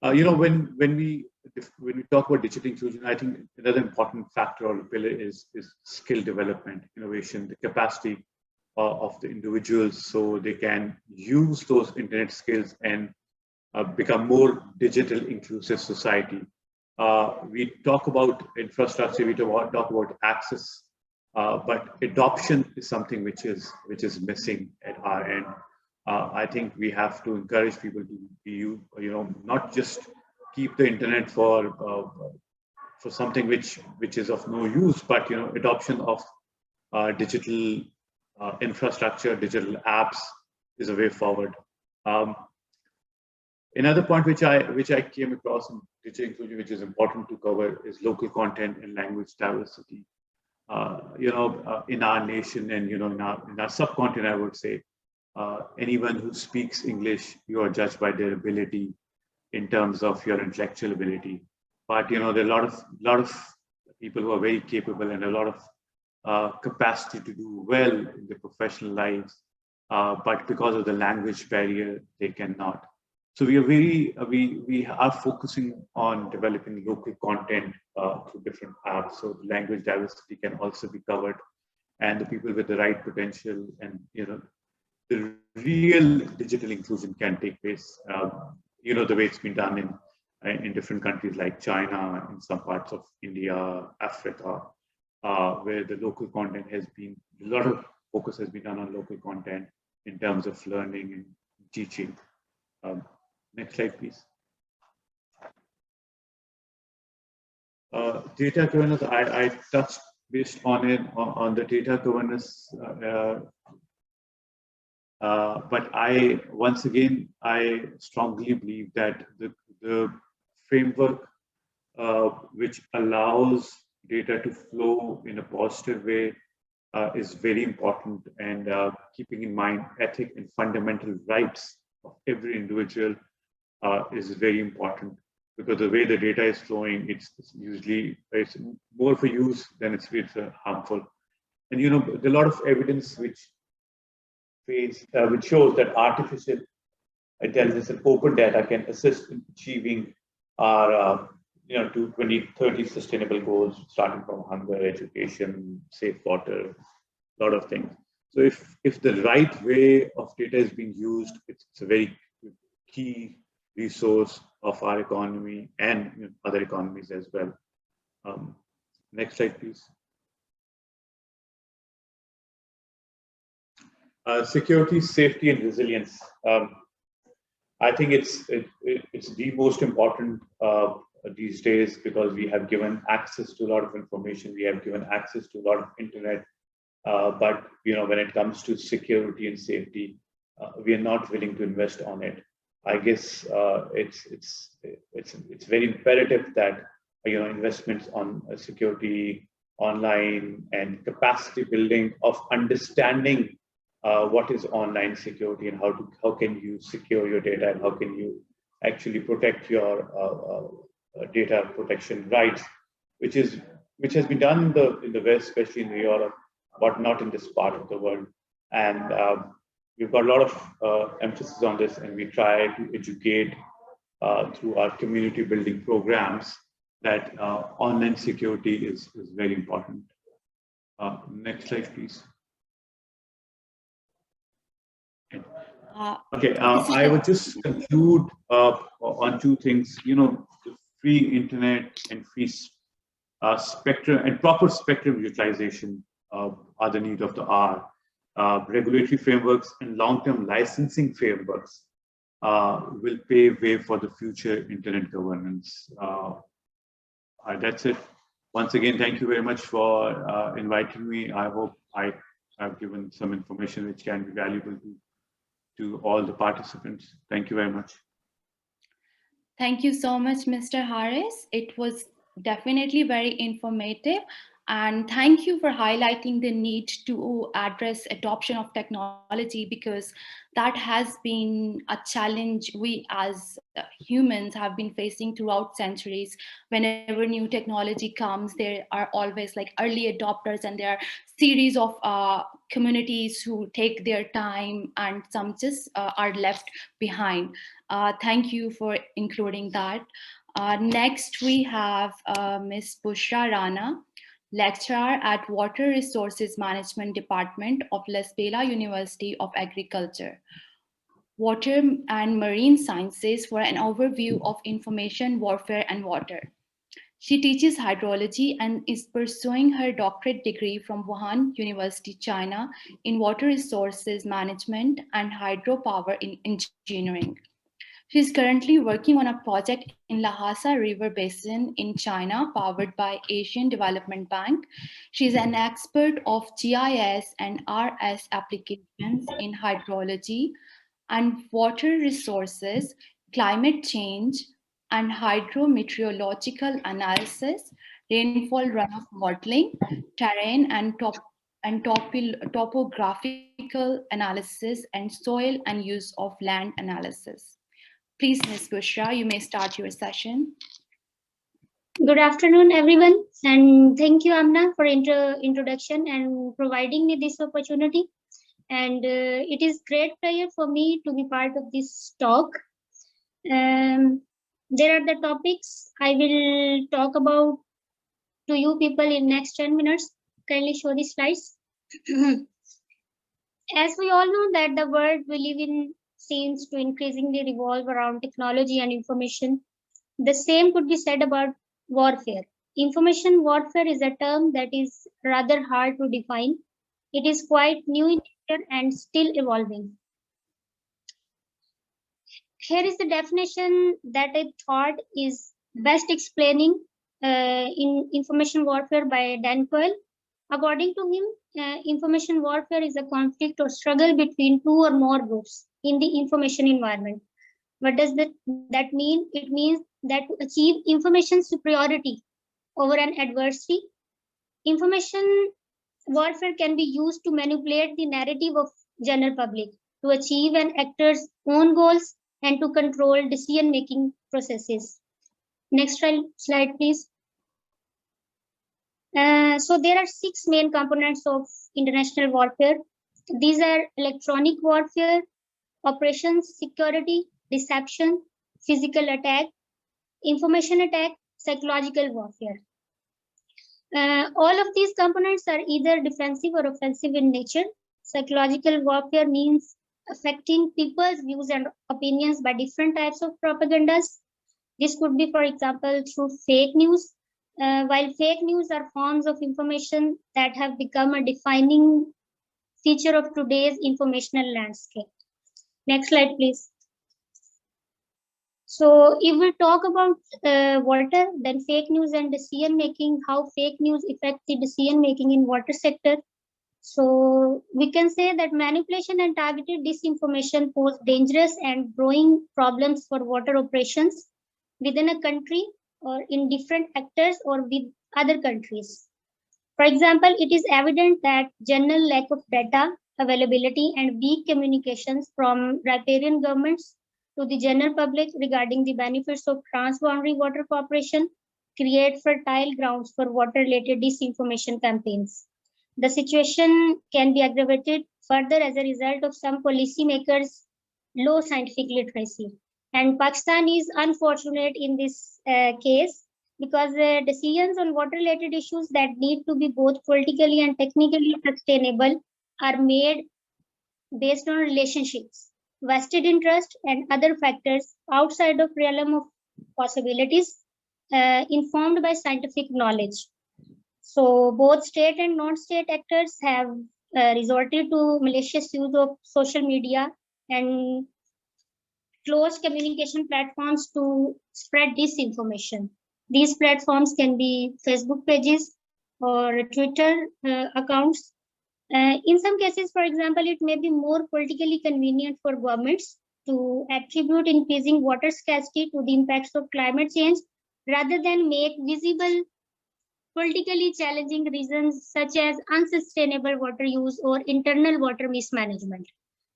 When we talk about digital inclusion, I think another important factor or pillar is skill development, innovation, the capacity of the individuals, so they can use those internet skills and become more digital inclusive society. We talk about infrastructure, we talk about access, but adoption is something which is missing at our end. I think we have to encourage people to be, not just keep the internet for something which is of no use, but adoption of digital infrastructure, digital apps is a way forward. Another point which I came across in digital inclusion, which is important to cover, is local content and language diversity. In our nation and in our subcontinent, I would say, anyone who speaks English, you are judged by their ability in terms of your intellectual ability. But there are a lot of people who are very capable, and a lot of capacity to do well in their professional lives, but because of the language barrier, they cannot. So we are we are focusing on developing local content through different apps. So the language diversity can also be covered, and the people with the right potential and the real digital inclusion can take place. The way it's been done in different countries like China, in some parts of India, Africa, where the local content has been, a lot of focus has been done on local content in terms of learning and teaching. Next slide, please. Data governance, I touched based on it, on the data governance, but once again, I strongly believe that the framework which allows data to flow in a positive way is very important, and keeping in mind ethic and fundamental rights of every individual is very important, because the way the data is flowing, it's more for use than it's harmful. And there's a lot of evidence which shows that artificial intelligence and open data can assist in achieving our 2030 sustainable goals, starting from hunger, education, safe water, a lot of things. So if the right way of data is being used, it's a very key resource of our economy and other economies as well. Next slide, please. Security, safety, and resilience. I think it's the most important these days, because we have given access to a lot of information, we have given access to a lot of internet, but when it comes to security and safety, we are not willing to invest on it. I guess it's very imperative that investments on security online and capacity building of understanding what is online security and how can you secure your data, and how can you actually protect your data protection rights, which has been done in the West, especially in Europe, but not in this part of the world. And we've got a lot of emphasis on this, and we try to educate through our community building programs that online security is very important. Next slide, please. Okay, I would just conclude on two things. The free internet and free spectrum and proper spectrum utilization are the need of the hour. Regulatory frameworks and long-term licensing frameworks will pave way for the future internet governance. That's it. Once again, thank you very much for inviting me. I hope I have given some information which can be valuable to all the participants. Thank you very much. Thank you so much, Mr. Harris. It was definitely very informative. And thank you for highlighting the need to address adoption of technology, because that has been a challenge we as humans have been facing throughout centuries. Whenever new technology comes, there are always like early adopters, and there are series of communities who take their time, and some just are left behind. Thank you for including that. Next, we have Ms. Bushra Rana, lecturer at Water Resources Management Department of Las Vegas University of Agriculture, Water and Marine Sciences, for an overview of information warfare and water. She teaches hydrology and is pursuing her doctorate degree from Wuhan University, China, in water resources management and hydropower in engineering. She is currently working on a project in Lhasa River Basin in China, powered by Asian Development Bank. She is an expert of GIS and RS applications in hydrology and water resources, climate change, and hydrometeorological analysis, rainfall runoff modeling, terrain and topographical analysis, and soil and use of land analysis. Please, Ms. Bushra, you may start your session. Good afternoon, everyone, and thank you, Amna, for introduction and providing me this opportunity. And it is great pleasure for me to be part of this talk. There are the topics I will talk about to you people in next 10 minutes. Kindly show the slides. As we all know that the world we live in seems to increasingly revolve around technology and information. The same could be said about warfare. Information warfare is a term that is rather hard to define. It is quite new in nature and still evolving. Here is the definition that I thought is best explaining in information warfare by Dan Quayle. According to him, information warfare is a conflict or struggle between two or more groups in the information environment. What does that mean? It means that to achieve information superiority over an adversary, information warfare can be used to manipulate the narrative of general public, to achieve an actor's own goals, and to control decision-making processes. Next slide, please. So there are 6 main components of international warfare. These are electronic warfare, operations, security, deception, physical attack, information attack, psychological warfare. All of these components are either defensive or offensive in nature. Psychological warfare means affecting people's views and opinions by different types of propagandas. This could be, for example, through fake news. While fake news are forms of information that have become a defining feature of today's informational landscape. Next slide, please. So if we talk about water, then fake news and decision making, how fake news affects the decision making in water sector. So we can say that manipulation and targeted disinformation pose dangerous and growing problems for water operations within a country or in different actors or with other countries. For example, it is evident that general lack of data availability and weak communications from riparian governments to the general public regarding the benefits of transboundary water cooperation create fertile grounds for water-related disinformation campaigns. The situation can be aggravated further as a result of some policymakers' low scientific literacy. And Pakistan is unfortunate in this case because decisions on water-related issues that need to be both politically and technically sustainable are made based on relationships, vested interest, and other factors outside of realm of possibilities, informed by scientific knowledge. So both state and non-state actors have resorted to malicious use of social media and closed communication platforms to spread disinformation. These platforms can be Facebook pages or Twitter accounts. In some cases, for example, it may be more politically convenient for governments to attribute increasing water scarcity to the impacts of climate change rather than make visible politically challenging reasons such as unsustainable water use or internal water mismanagement.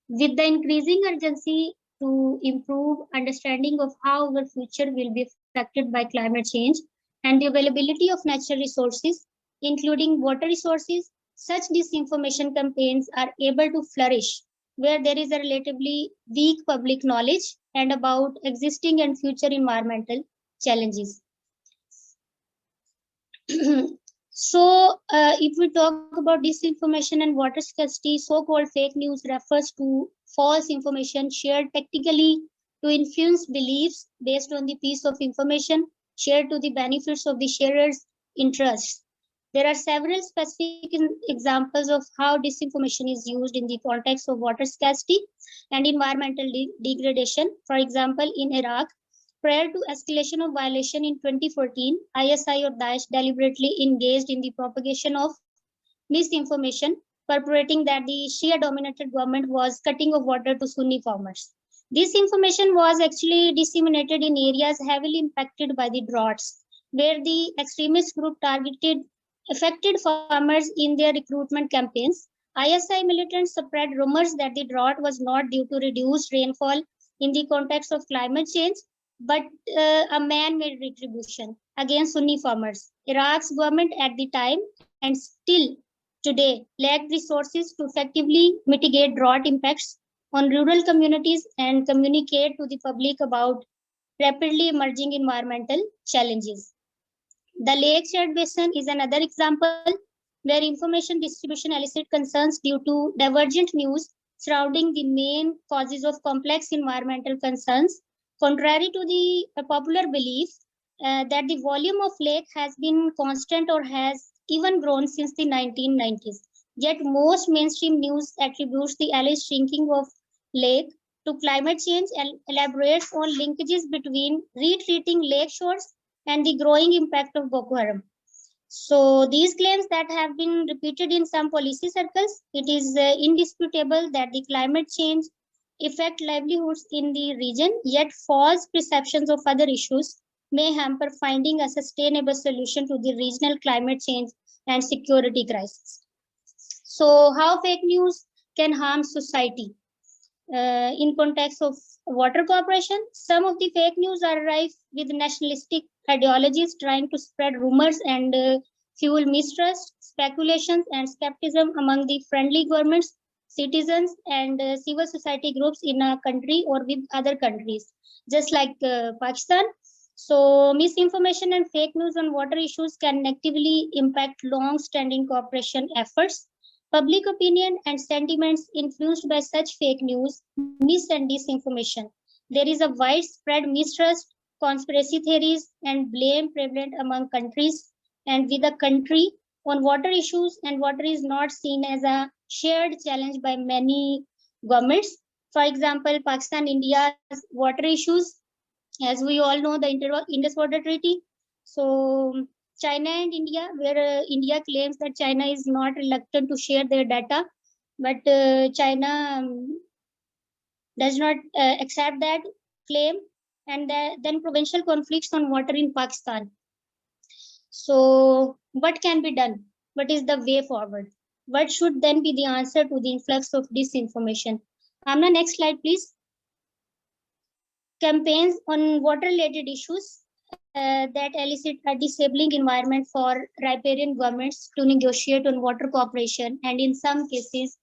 With the increasing urgency to improve understanding of how our future will be affected by climate change and the availability of natural resources, including water resources, such disinformation campaigns are able to flourish where there is a relatively weak public knowledge and about existing and future environmental challenges. So if we talk about disinformation and water scarcity, so-called fake news refers to false information shared tactically to influence beliefs based on the piece of information shared to the benefits of the sharer's interests. There are several specific examples of how disinformation is used in the context of water scarcity and environmental degradation. For example, in Iraq, prior to escalation of violation in 2014, ISI or Daesh deliberately engaged in the propagation of misinformation, purporting that the Shia-dominated government was cutting of water to Sunni farmers. This information was actually disseminated in areas heavily impacted by the droughts, where the extremist group targeted affected farmers in their recruitment campaigns. ISI militants spread rumors that the drought was not due to reduced rainfall in the context of climate change, but a man-made retribution. against Sunni farmers. Iraq's government at the time and still today lacked resources to effectively mitigate drought impacts on rural communities and communicate to the public about rapidly emerging environmental challenges. The Lakeshore Basin is another example where information distribution elicits concerns due to divergent news surrounding the main causes of complex environmental concerns, contrary to the popular belief that the volume of lake has been constant or has even grown since the 1990s. Yet most mainstream news attributes the alleged shrinking of lake to climate change and elaborates on linkages between retreating lake shores and the growing impact of Boko Haram. So these claims that have been repeated in some policy circles, it is indisputable that the climate change affect livelihoods in the region, yet false perceptions of other issues may hamper finding a sustainable solution to the regional climate change and security crisis. So how fake news can harm society? In context of water corporation, some of the fake news are rife with nationalistic ideologies trying to spread rumors and fuel mistrust, speculations, and skepticism among the friendly governments, citizens, and civil society groups in a country or with other countries, just like Pakistan. So, misinformation and fake news on water issues can negatively impact long-standing cooperation efforts. Public opinion and sentiments influenced by such fake news, mis and disinformation. There is a widespread mistrust, conspiracy theories, and blame prevalent among countries. And with a country on water issues, and water is not seen as a shared challenge by many governments. For example, Pakistan, India's water issues, as we all know, the Indus Water Treaty. So China and India, where India claims that China is not reluctant to share their data, but China does not accept that claim, and then provincial conflicts on water in Pakistan. So what can be done? What is the way forward? What should then be the answer to the influx of disinformation? Amna, next slide, please. Campaigns on water-related issues that elicit a disabling environment for riparian governments to negotiate on water cooperation and in some cases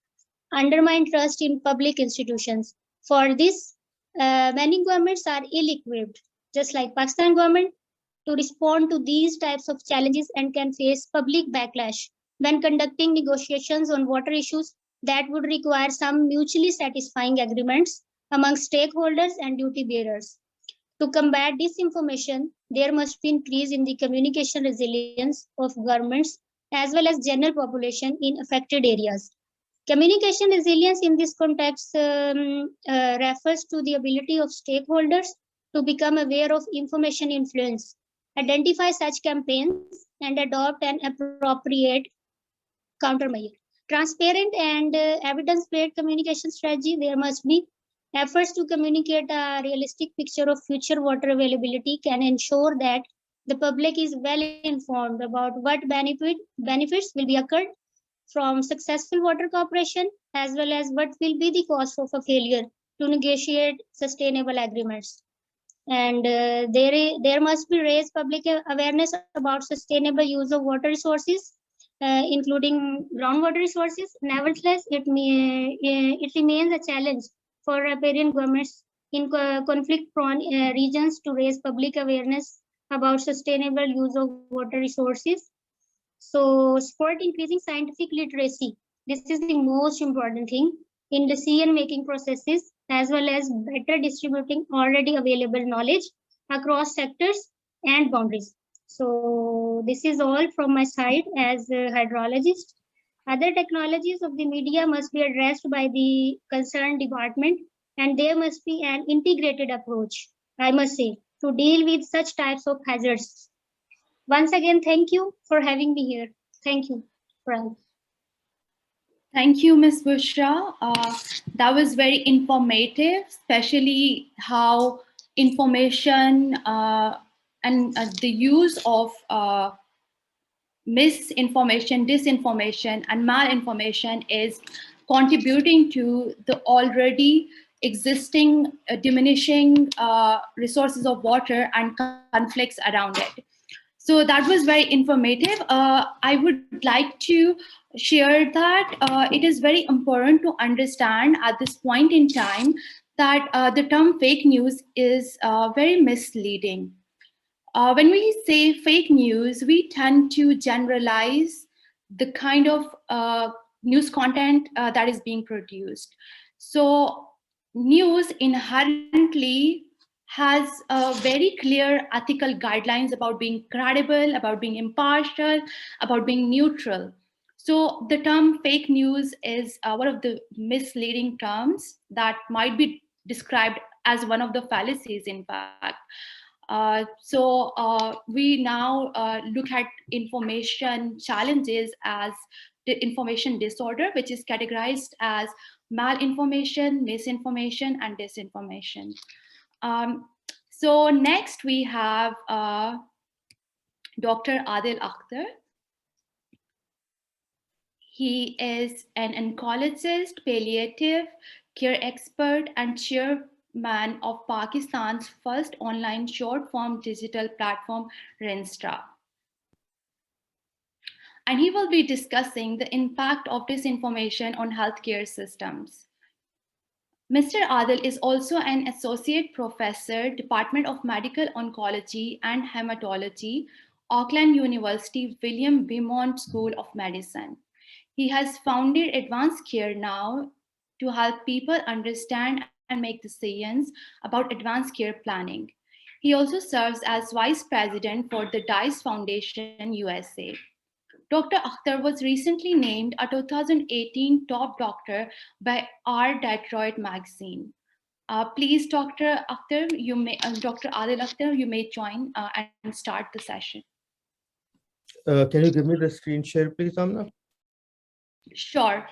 undermine trust in public institutions. For this, many governments are ill-equipped, just like Pakistan government, to respond to these types of challenges and can face public backlash when conducting negotiations on water issues that would require some mutually satisfying agreements among stakeholders and duty bearers. To combat disinformation, there must be increase in the communication resilience of governments as well as general population in affected areas. Communication resilience in this context refers to the ability of stakeholders to become aware of information influence, identify such campaigns, and adopt an appropriate countermeasure. Transparent and evidence-based communication strategy, there must be efforts to communicate a realistic picture of future water availability can ensure that the public is well informed about what benefits will be occurred from successful water cooperation, as well as what will be the cost of a failure to negotiate sustainable agreements. And there must be raised public awareness about sustainable use of water resources, including groundwater resources. Nevertheless, it remains a challenge for riparian governments in conflict-prone regions to raise public awareness about sustainable use of water resources. So support increasing scientific literacy. This is the most important thing in decision-making processes, as well as better distributing already available knowledge across sectors and boundaries. So this is all from my side as a hydrologist. Other technologies of the media must be addressed by the concerned department, and there must be an integrated approach, I must say, to deal with such types of hazards. Once again, thank you for having me here. Thank you, Fran. Thank you, Ms. Bushra. That was very informative, especially how information and the use of misinformation, disinformation, and malinformation is contributing to the already existing diminishing resources of water and conflicts around it. So that was very informative. I would like to share that it is very important to understand at this point in time that the term fake news is very misleading. When we say fake news, we tend to generalize the kind of news content that is being produced. So news inherently has very clear ethical guidelines about being credible, about being impartial, about being neutral. So the term fake news is one of the misleading terms that might be described as one of the fallacies, in fact. We now look at information challenges as the information disorder, which is categorized as malinformation, misinformation, and disinformation. So next we have Dr. Adil Akhtar. He is an oncologist, palliative care expert, and chairman of Pakistan's first online short-form digital platform, Rinstra. And he will be discussing the impact of disinformation on healthcare systems. Mr. Adil is also an associate professor, Department of Medical Oncology and Hematology, Auckland University William Beaumont School of Medicine. He has founded Advanced Care Now to help people understand and make decisions about advanced care planning. He also serves as vice president for the DICE Foundation USA. Dr. Akhtar was recently named a 2018 top doctor by Our Detroit magazine. Please, Dr. Akhtar, Dr. Adil Akhtar, you may join and start the session. Can you give me the screen share, please, Amna? Sure.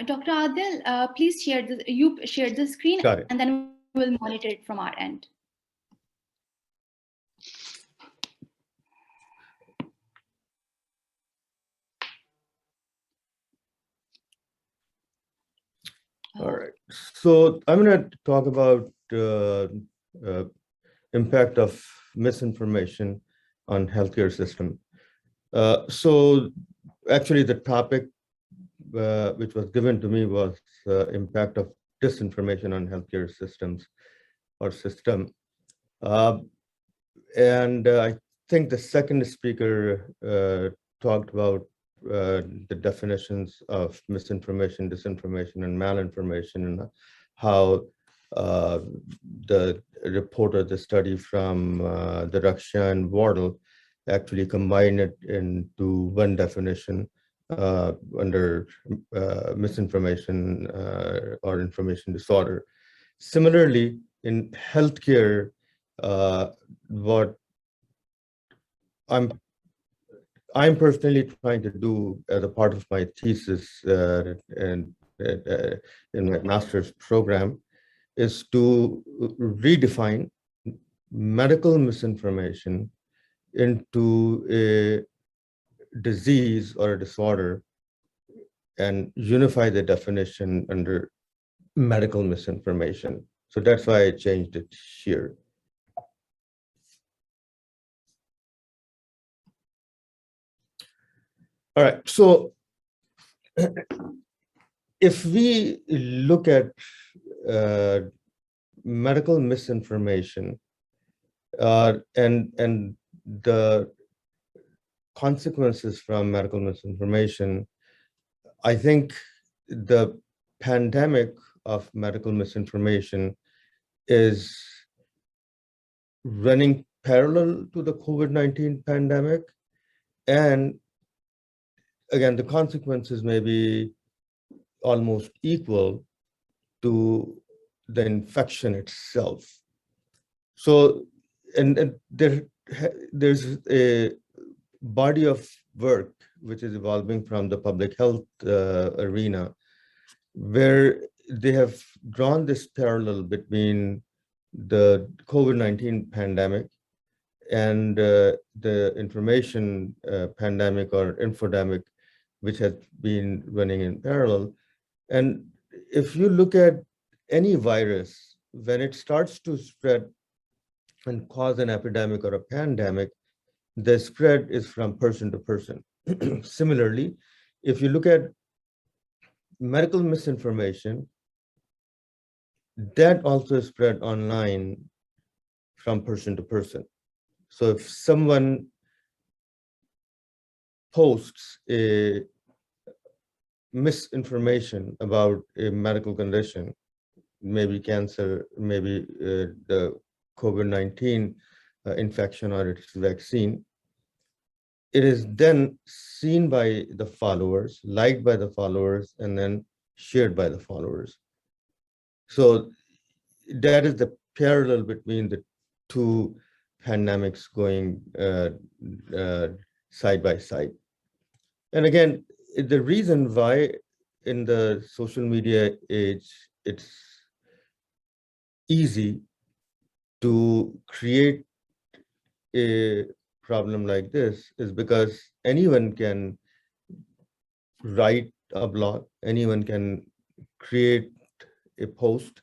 Dr. Adil, please share the screen, and then we'll monitor it from our end. All right. So I'm going to talk about impact of misinformation on healthcare system. So actually, the topic which was given to me was impact of disinformation on healthcare systems or system. And I think the second speaker talked about the definitions of misinformation, disinformation, and malinformation, and how the report of the study from the Raksha and Wardle actually combined it into one definition under misinformation or information disorder. Similarly, in healthcare, what I'm personally trying to do as a part of my thesis in my master's program is to redefine medical misinformation into a disease or a disorder and unify the definition under medical misinformation. So that's why I changed it here. All right, so if we look at medical misinformation and the consequences from medical misinformation, I think the pandemic of medical misinformation is running parallel to the COVID-19 pandemic. And again, the consequences may be almost equal to the infection itself. So, and there's a body of work which is evolving from the public health arena, where they have drawn this parallel between the COVID-19 pandemic and the information pandemic or infodemic, which has been running in parallel. And if you look at any virus, when it starts to spread and cause an epidemic or a pandemic, the spread is from person to person. Similarly, if you look at medical misinformation, that also spread online from person to person. So if someone posts a misinformation about a medical condition, maybe cancer, maybe the COVID-19 infection or its vaccine, it is then seen by the followers, liked by the followers, and then shared by the followers. So that is the parallel between the two pandemics going side by side. And again, the reason why in the social media age, it's easy to create a problem like this is because anyone can write a blog, anyone can create a post,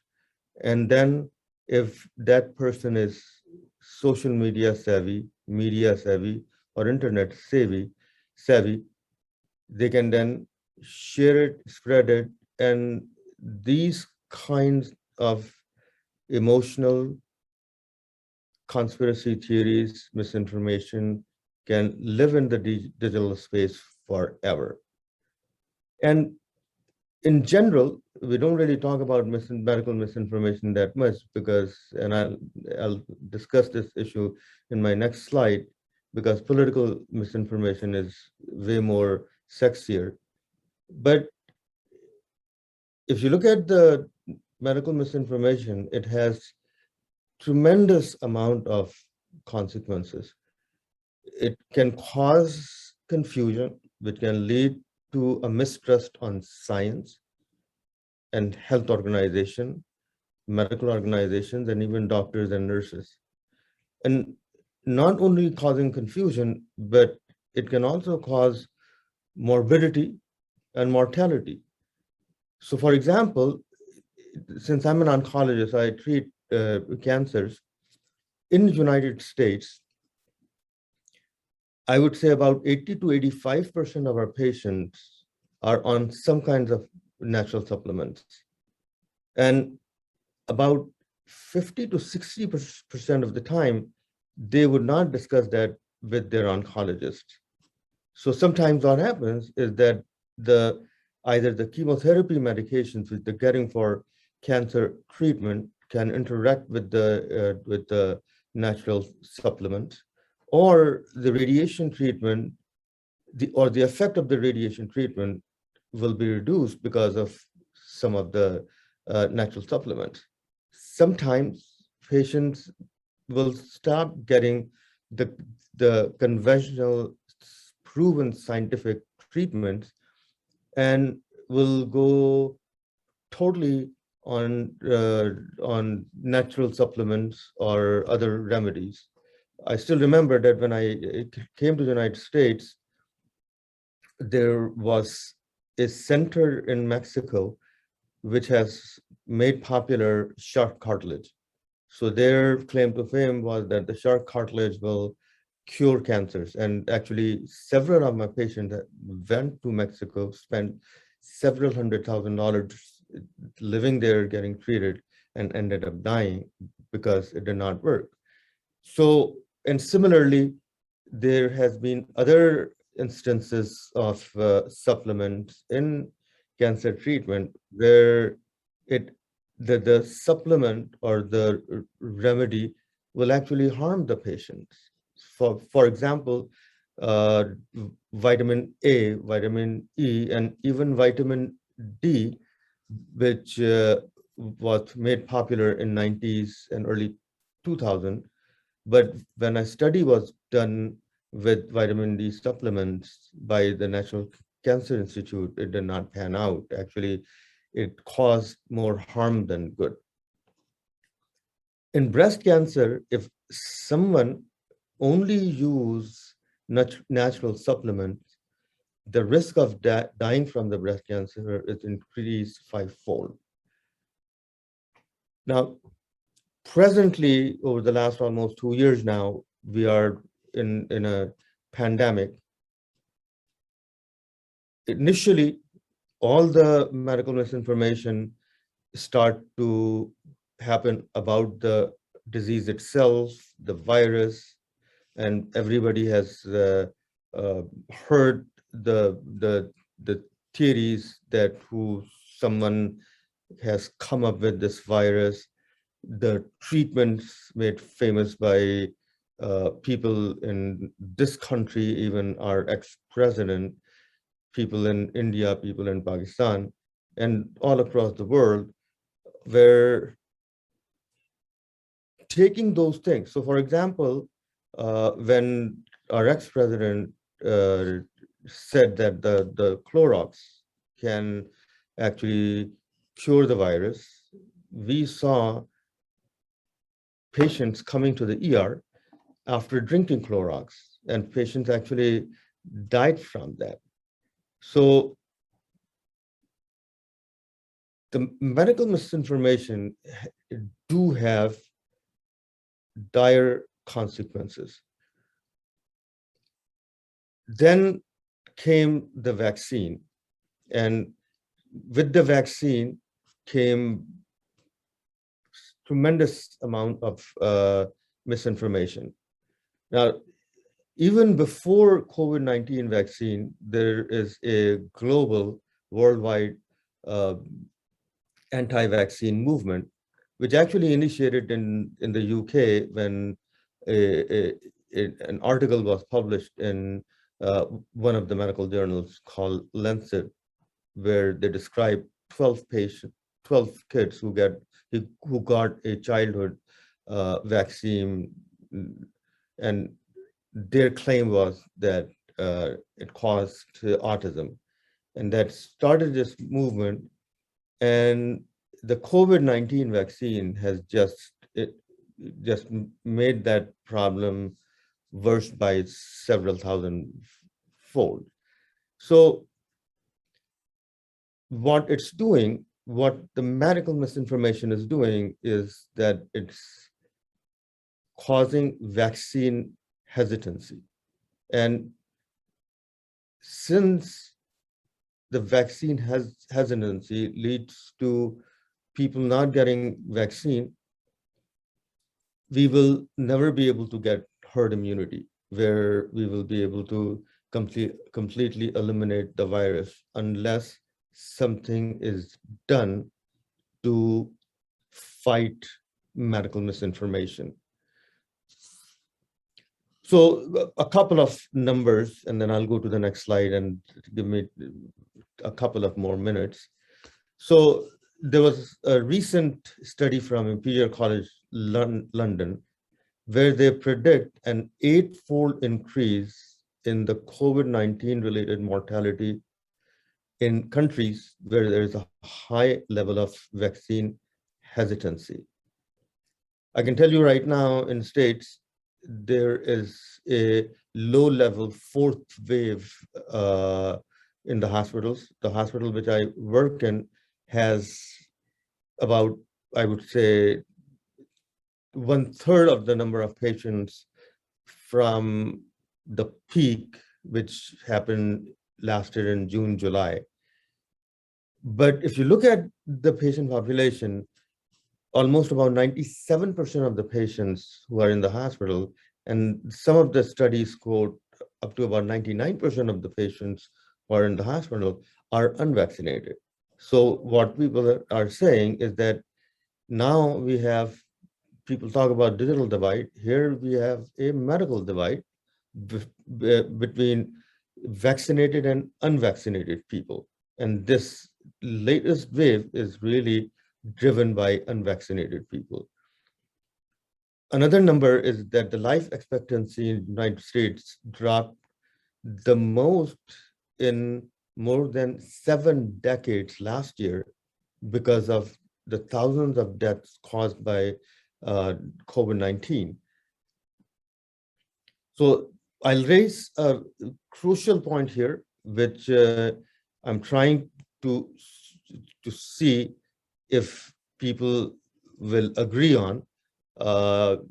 and then if that person is social media savvy, or internet savvy, they can then share it, spread it, and these kinds of emotional conspiracy theories, misinformation can live in the digital space forever. And in general, we don't really talk about medical misinformation that much because, and I'll discuss this issue in my next slide, because political misinformation is way more sexier. But if you look at the medical misinformation, it has tremendous amount of consequences. It can cause confusion, which can lead to a mistrust on science and health organization, medical organizations, and even doctors and nurses. And not only causing confusion, but it can also cause morbidity and mortality. So for example, since I'm an oncologist, I treat cancers. In the United States, I would say about 80 to 85% of our patients are on some kinds of natural supplements. And about 50 to 60% of the time, they would not discuss that with their oncologist. So sometimes what happens is that either the chemotherapy medications which they're getting for cancer treatment can interact with the natural supplements, or the radiation treatment, or the effect of the radiation treatment will be reduced because of some of the natural supplements. Sometimes patients will stop getting the conventional proven scientific treatments and will go totally on natural supplements or other remedies. I still remember that when I came to the United States, there was a center in Mexico which has made popular shark cartilage. So their claim to fame was that the shark cartilage will cure cancers. And actually, several of my patients that went to Mexico, spent several $100,000 living there, getting treated, and ended up dying because it did not work. So, and similarly, there has been other instances of supplements in cancer treatment where the supplement or the remedy will actually harm the patients. For example, vitamin A, vitamin E, and even vitamin D, which was made popular in 90s and early 2000. But when a study was done with vitamin D supplements by the National Cancer Institute, it did not pan out. Actually, it caused more harm than good. In breast cancer, if someone only use natural supplements, the risk of dying from the breast cancer is increased 5-fold. Now, presently, over the last almost 2 years now, we are in a pandemic. Initially, all the medical misinformation start to happen about the disease itself, the virus, and everybody has heard the theories that someone has come up with this virus, the treatments made famous by people in this country, even our ex-president, people in India, people in Pakistan, and all across the world, were taking those things. So for example, when our ex-president said that the Clorox can actually cure the virus, we saw patients coming to the ER after drinking Clorox, and patients actually died from that. So the medical misinformation do have dire consequences. Then came the vaccine, and with the vaccine came tremendous amount of misinformation. Now, even before COVID-19 vaccine, there is a global, worldwide anti-vaccine movement, which actually initiated in the UK when an article was published in one of the medical journals called Lancet, where they describe 12 kids who got a childhood vaccine, and their claim was that it caused autism, and that started this movement. And the COVID-19 vaccine has just made that problem worse by several thousand-fold. So what it's doing, what the medical misinformation is doing, is that it's causing vaccine hesitancy. And since the vaccine hesitancy leads to people not getting vaccine, we will never be able to get herd immunity, where we will be able to completely eliminate the virus unless something is done to fight medical misinformation. So a couple of numbers, and then I'll go to the next slide and give me a couple of more minutes. So there was a recent study from Imperial College London, where they predict an 8-fold increase in the COVID-19 related mortality in countries where there is a high level of vaccine hesitancy. I can tell you right now in States, there is a low-level fourth wave in the hospitals. The hospital which I work in has about, I would say, 1/3 of the number of patients from the peak, which happened last year in June, July. But if you look at the patient population, almost about 97% of the patients who are in the hospital, and some of the studies quote up to about 99% of the patients who are in the hospital are unvaccinated. So what people are saying is that now we have, people talk about digital divide, here we have a medical divide between vaccinated and unvaccinated people. And this latest wave is really driven by unvaccinated people. Another number is that the life expectancy in the United States dropped the most in more than 7 decades last year because of the thousands of deaths caused by COVID-19. So I'll raise a crucial point here, which I'm trying to see if people will agree on,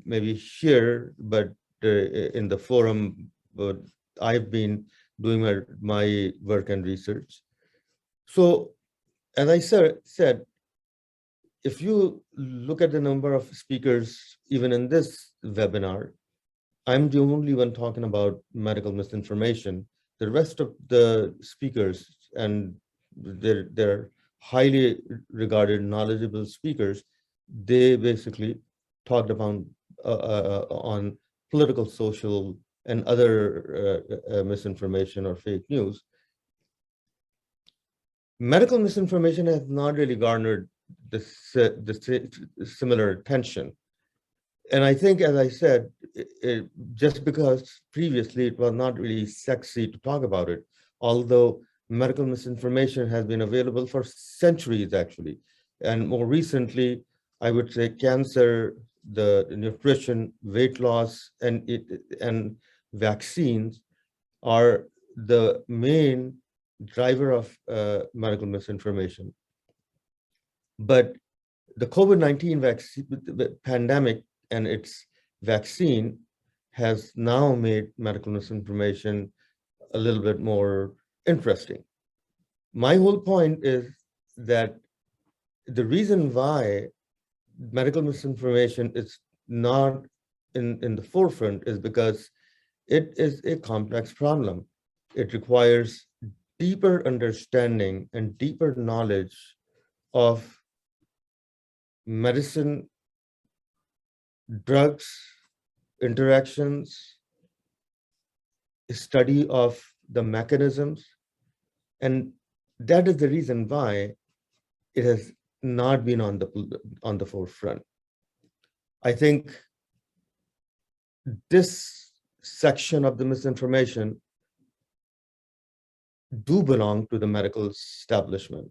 maybe here, but in the forum, but I've been doing my work and research. So, as I said, if you look at the number of speakers, even in this webinar, I'm the only one talking about medical misinformation. The rest of the speakers, and they're highly regarded, knowledgeable speakers, they basically talked about on political, social, and other misinformation or fake news. Medical misinformation has not really garnered the similar attention. And I think, as I said, just because previously it was not really sexy to talk about it, although medical misinformation has been available for centuries, actually. And more recently, I would say cancer, the nutrition, weight loss, and vaccines are the main driver of medical misinformation. But the COVID-19 vaccine, the pandemic and its vaccine has now made medical misinformation a little bit more interesting. My whole point is that the reason why medical misinformation is not in the forefront is because it is a complex problem. It requires deeper understanding and deeper knowledge of medicine, drugs, interactions, study of the mechanisms. And that is the reason why it has not been on the forefront. I think this section of the misinformation do belong to the medical establishment.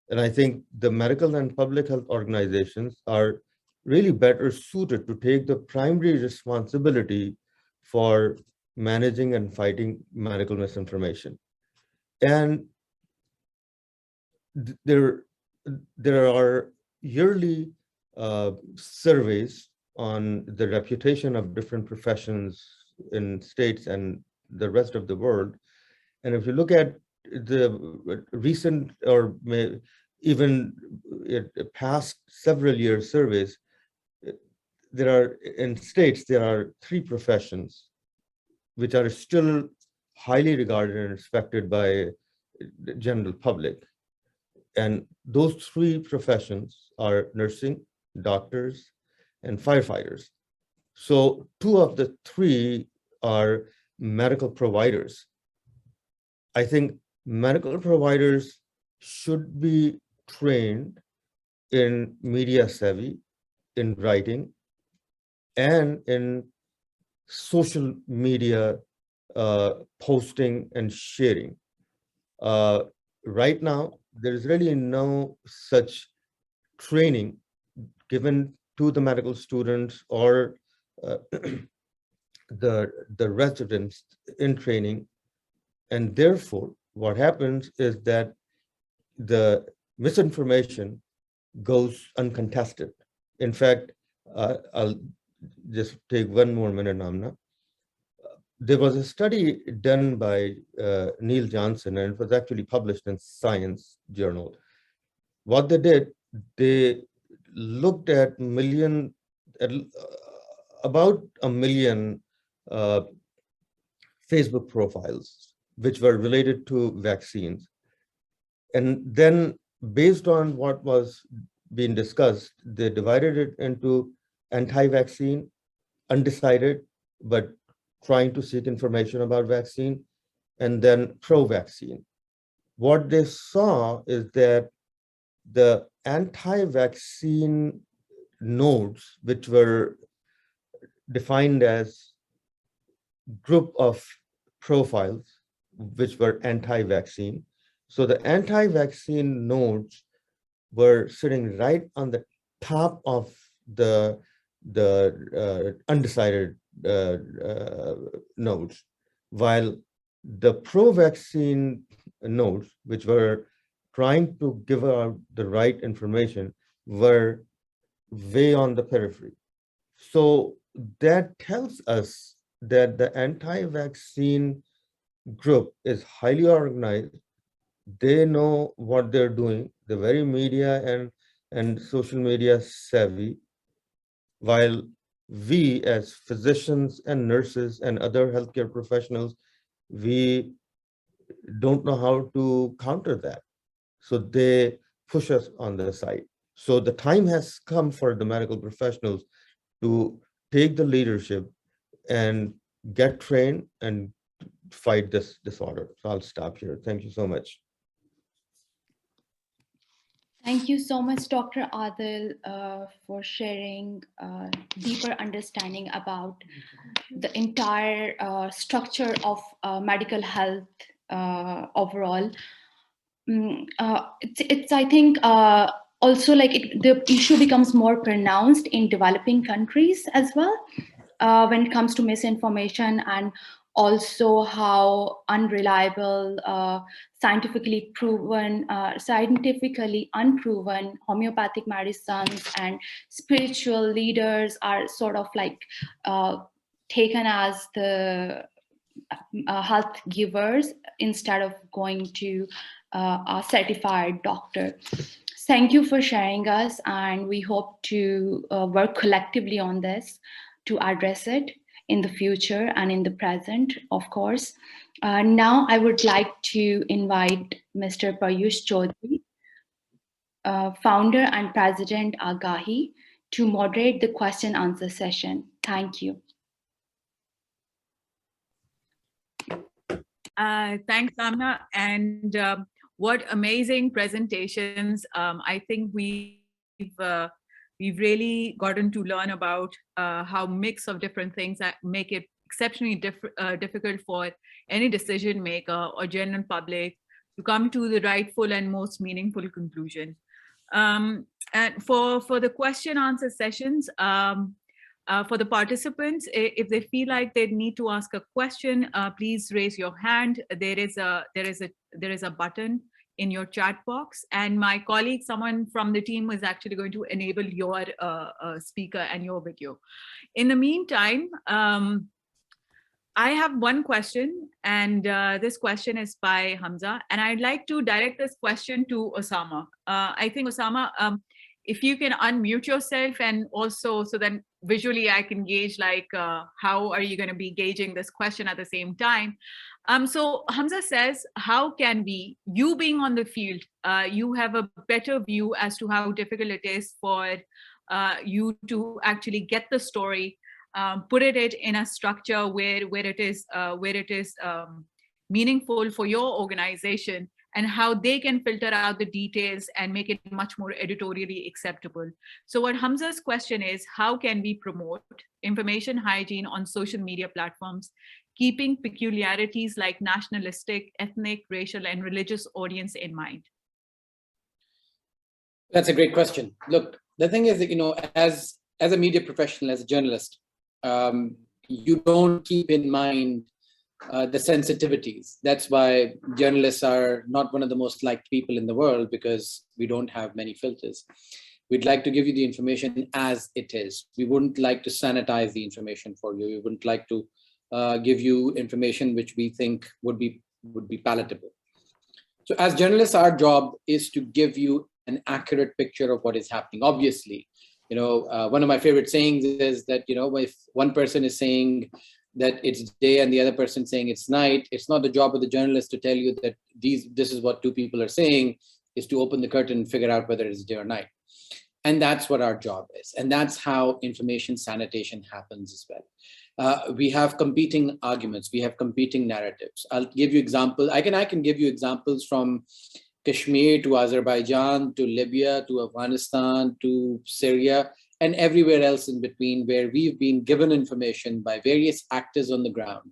And I think the medical and public health organizations are really better suited to take the primary responsibility for managing and fighting medical misinformation. And there are yearly surveys on the reputation of different professions in states and the rest of the world. And if you look at the recent or even past several year surveys, there are in states, there are 3 professions which are still highly regarded and respected by the general public. And those 3 professions are nursing, doctors, and firefighters. So 2 of the 3 are medical providers. I think medical providers should be trained in media savvy, in writing, and in social media posting and sharing. Right now, there is really no such training given to the medical students or the residents in training. And therefore, what happens is that the misinformation goes uncontested. In fact, I'll just take one more minute, Namna. There was a study done by Neil Johnson, and it was actually published in Science Journal. What they did, they looked at about a million Facebook profiles, which were related to vaccines. And then based on what was being discussed, they divided it into anti-vaccine, undecided, but trying to seek information about vaccine, and then pro-vaccine. What they saw is that the anti-vaccine nodes, which were defined as group of profiles, which were anti-vaccine. So the anti-vaccine nodes were sitting right on the top of the undecided nodes, while the pro-vaccine nodes, which were trying to give out the right information, were way on the periphery. So that tells us that the anti-vaccine group is highly organized. They know what they're doing. They're very media and social media savvy, while we as physicians and nurses and other healthcare professionals, we don't know how to counter that. So they push us on the side. So the time has come for the medical professionals to take the leadership and get trained and fight this disorder. So I'll stop here. Thank you so much. Thank you so much, Dr. Adil, for sharing deeper understanding about the entire structure of medical health overall. It's I think, also like the issue becomes more pronounced in developing countries as well when it comes to misinformation, and also how unreliable, scientifically unproven homeopathic medicines and spiritual leaders are sort of like taken as the health givers instead of going to a certified doctor. Thank you for sharing us, and we hope to work collectively on this to address it in the future and in the present, of course. Now I would like to invite Mr. Payush Chaudhary, founder and president AGAHI, to moderate the question answer session. Thank you. Thanks, Amna. And what amazing presentations. I think we've really gotten to learn about how mix of different things that make it exceptionally difficult for any decision maker or general public to come to the rightful and most meaningful conclusion. And for the question answer sessions, for the participants, if they feel like they need to ask a question, please raise your hand. There is a button in your chat box, and my colleague, someone from the team, is actually going to enable your speaker and your video. In the meantime, I have one question, and this question is by Hamza, and I'd like to direct this question to Osama. I think, Osama, if you can unmute yourself, and also so then visually I can gauge like how are you going to be gauging this question at the same time. So Hamza says, how can we, you being on the field, you have a better view as to how difficult it is for you to actually get the story, put it in a structure where it is meaningful for your organization, and how they can filter out the details and make it much more editorially acceptable. So what Hamza's question is, how can we promote information hygiene on social media platforms, keeping peculiarities like nationalistic, ethnic, racial, and religious audience in mind? That's a great question. Look, the thing is that, you know, as a media professional, as a journalist, you don't keep in mind the sensitivities. That's why journalists are not one of the most liked people in the world, because we don't have many filters. We'd like to give you the information as it is. We wouldn't like to sanitize the information for you. We wouldn't like to give you information which we think would be palatable. So as journalists, our job is to give you an accurate picture of what is happening. Obviously, you know, one of my favorite sayings is that, you know, if one person is saying that it's day and the other person saying it's night, it's not the job of the journalist to tell you that this is what two people are saying. Is to open the curtain and figure out whether it's day or night. And that's what our job is. And that's how information sanitation happens as well. We have competing arguments. We have competing narratives. I'll give you examples. I can give you examples from Kashmir to Azerbaijan to Libya to Afghanistan to Syria and everywhere else in between, where we've been given information by various actors on the ground.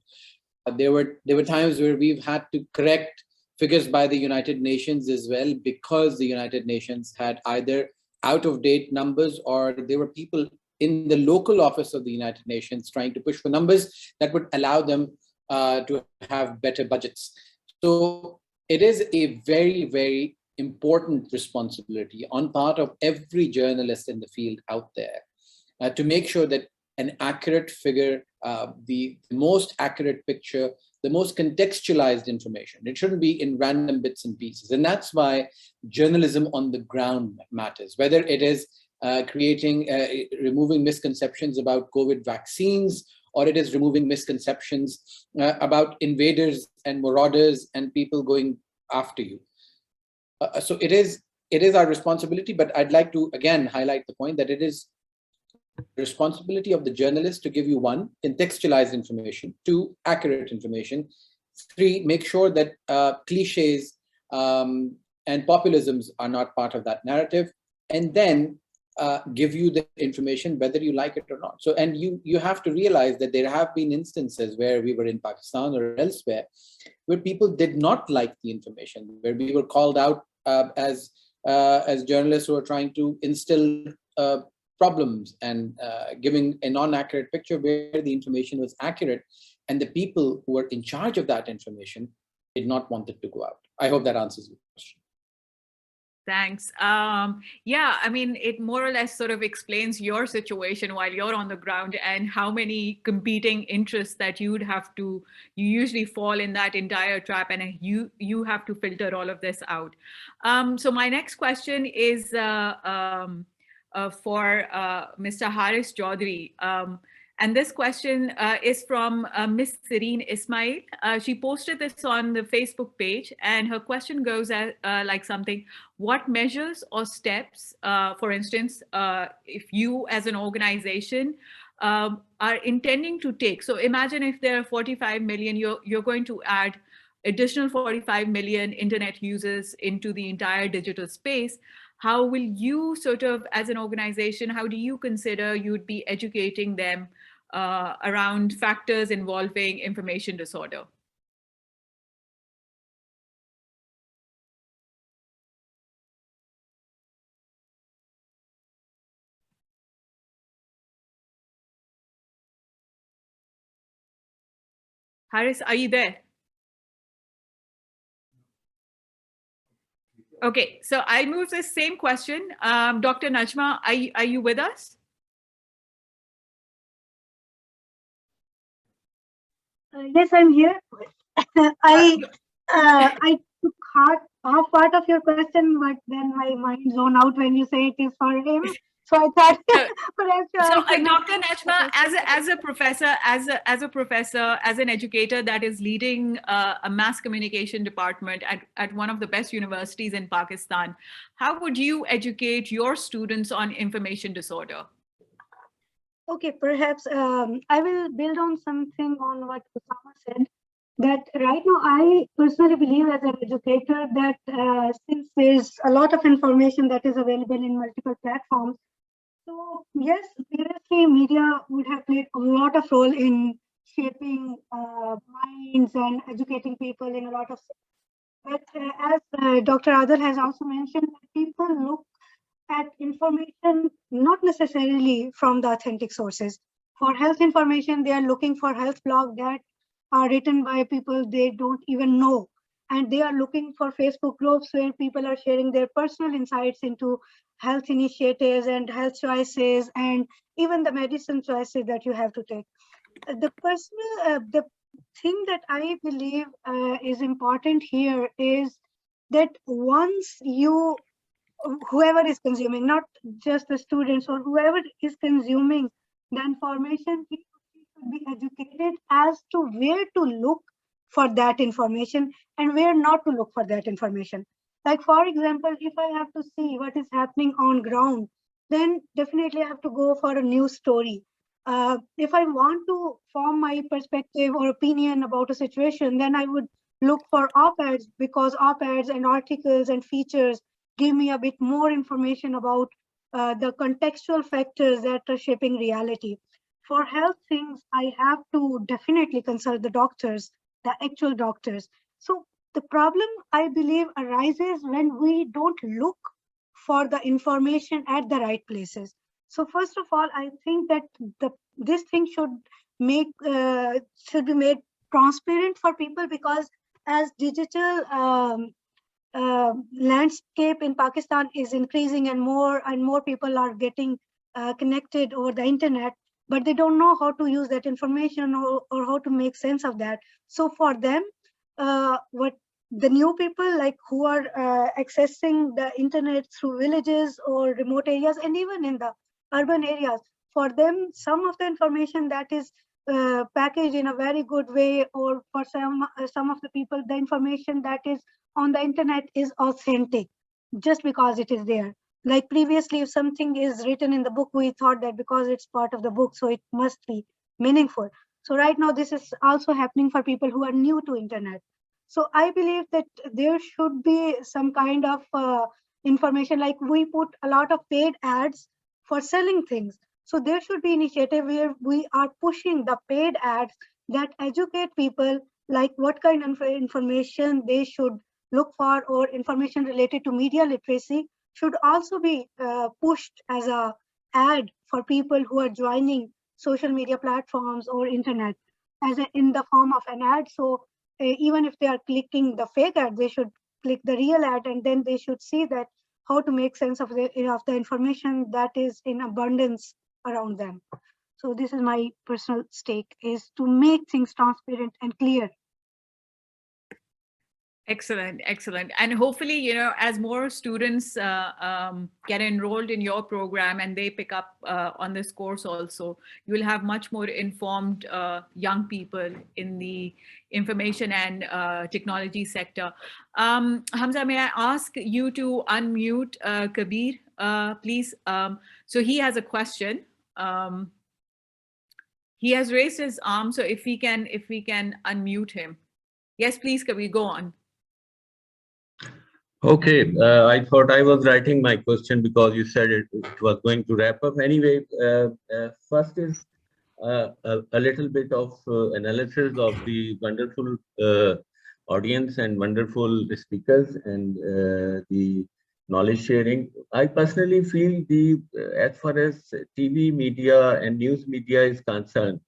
There were times where we've had to correct figures by the United Nations as well, because the United Nations had either out-of-date numbers, or there were people in the local office of the United Nations trying to push for numbers that would allow them to have better budgets. So it is a very, very important responsibility on part of every journalist in the field out there to make sure that an accurate figure, the most accurate picture, the most contextualized information. It shouldn't be in random bits and pieces. And that's why journalism on the ground matters, whether it is removing misconceptions about COVID vaccines, or it is removing misconceptions about invaders and marauders and people going after you. So it is our responsibility, but I'd like to again highlight the point that it is responsibility of the journalist to give you 1, contextualized information, 2, accurate information, 3, make sure that cliches and populisms are not part of that narrative, and then give you the information whether you like it or not. So, and you have to realize that there have been instances where we were in Pakistan or elsewhere where people did not like the information, where we were called out as journalists who are trying to instill problems and giving a non-accurate picture where the information was accurate, and the people who were in charge of that information did not want it to go out. I hope that answers your question. Thanks. Yeah, I mean, it more or less sort of explains your situation while you're on the ground and how many competing interests that you usually fall in that entire trap, and you have to filter all of this out. So my next question is for Mr. Haris Chaudhry. And this question is from Miss Serene Ismail. She posted this on the Facebook page, and her question goes like something: what measures or steps, for instance, if you as an organization are intending to take? So imagine if there are 45 million, you're going to add additional 45 million internet users into the entire digital space. How will you sort of, as an organization, how do you consider you'd be educating them around factors involving information disorder? Haris, are you there? Okay, so I'll move this same question. Dr. Najma, are you with us? Yes, I'm here. I took half part of your question, but then my mind zoned out when you say it is for him. So I thought, Dr. Najma, as a professor, as an educator that is leading a mass communication department at one of the best universities in Pakistan, how would you educate your students on information disorder? Okay, perhaps I will build on something on what Usama said. That right now, I personally believe as an educator that since there's a lot of information that is available in multiple platforms, so yes, previously media would have played a lot of role in shaping minds and educating people in a lot of things. But as Dr. Adil has also mentioned, people look at information not necessarily from the authentic sources. For health information, they are looking for health blogs that are written by people they don't even know. And they are looking for Facebook groups where people are sharing their personal insights into health initiatives and health choices and even the medicine choices that you have to take. The thing that I believe is important here is that once whoever is consuming, not just the students or whoever is consuming the information, he should be educated as to where to look for that information and where not to look for that information. Like, for example, if I have to see what is happening on ground, then definitely I have to go for a news story. If I want to form my perspective or opinion about a situation, then I would look for op-eds, because op-eds and articles and features give me a bit more information about the contextual factors that are shaping reality. For health things, I have to definitely consult the doctors, the actual doctors. So the problem, I believe, arises when we don't look for the information at the right places. So first of all, I think that this thing should be made transparent for people, because as digital landscape in Pakistan is increasing and more people are getting connected over the internet, but they don't know how to use that information or how to make sense of that. So for them, what the new people like who are accessing the internet through villages or remote areas and even in the urban areas, for them some of the information that is packaged in a very good way, or for some of the people the information that is on the internet is authentic just because it is there. Like previously, if something is written in the book, we thought that because it's part of the book, so it must be meaningful. So right now, this is also happening for people who are new to internet. So I believe that there should be some kind of information, like we put a lot of paid ads for selling things. So there should be initiative where we are pushing the paid ads that educate people like what kind of information they should look for, or information related to media literacy should also be pushed as a ad for people who are joining social media platforms or internet as in the form of an ad. So even if they are clicking the fake ad, they should click the real ad, and then they should see that how to make sense of the information that is in abundance around them. So this is my personal stake, is to make things transparent and clear. Excellent, excellent. And hopefully, you know, as more students get enrolled in your program and they pick up on this course also, you will have much more informed young people in the information and technology sector. Hamza, may I ask you to unmute Kabir, please? So he has a question. He has raised his arm, so if we can unmute him. Yes, please, Kabir, go on. Okay, I thought I was writing my question because you said it was going to wrap up. Anyway, first is a little bit of analysis of the wonderful audience and wonderful speakers and the knowledge sharing. I personally feel as far as TV media and news media is concerned,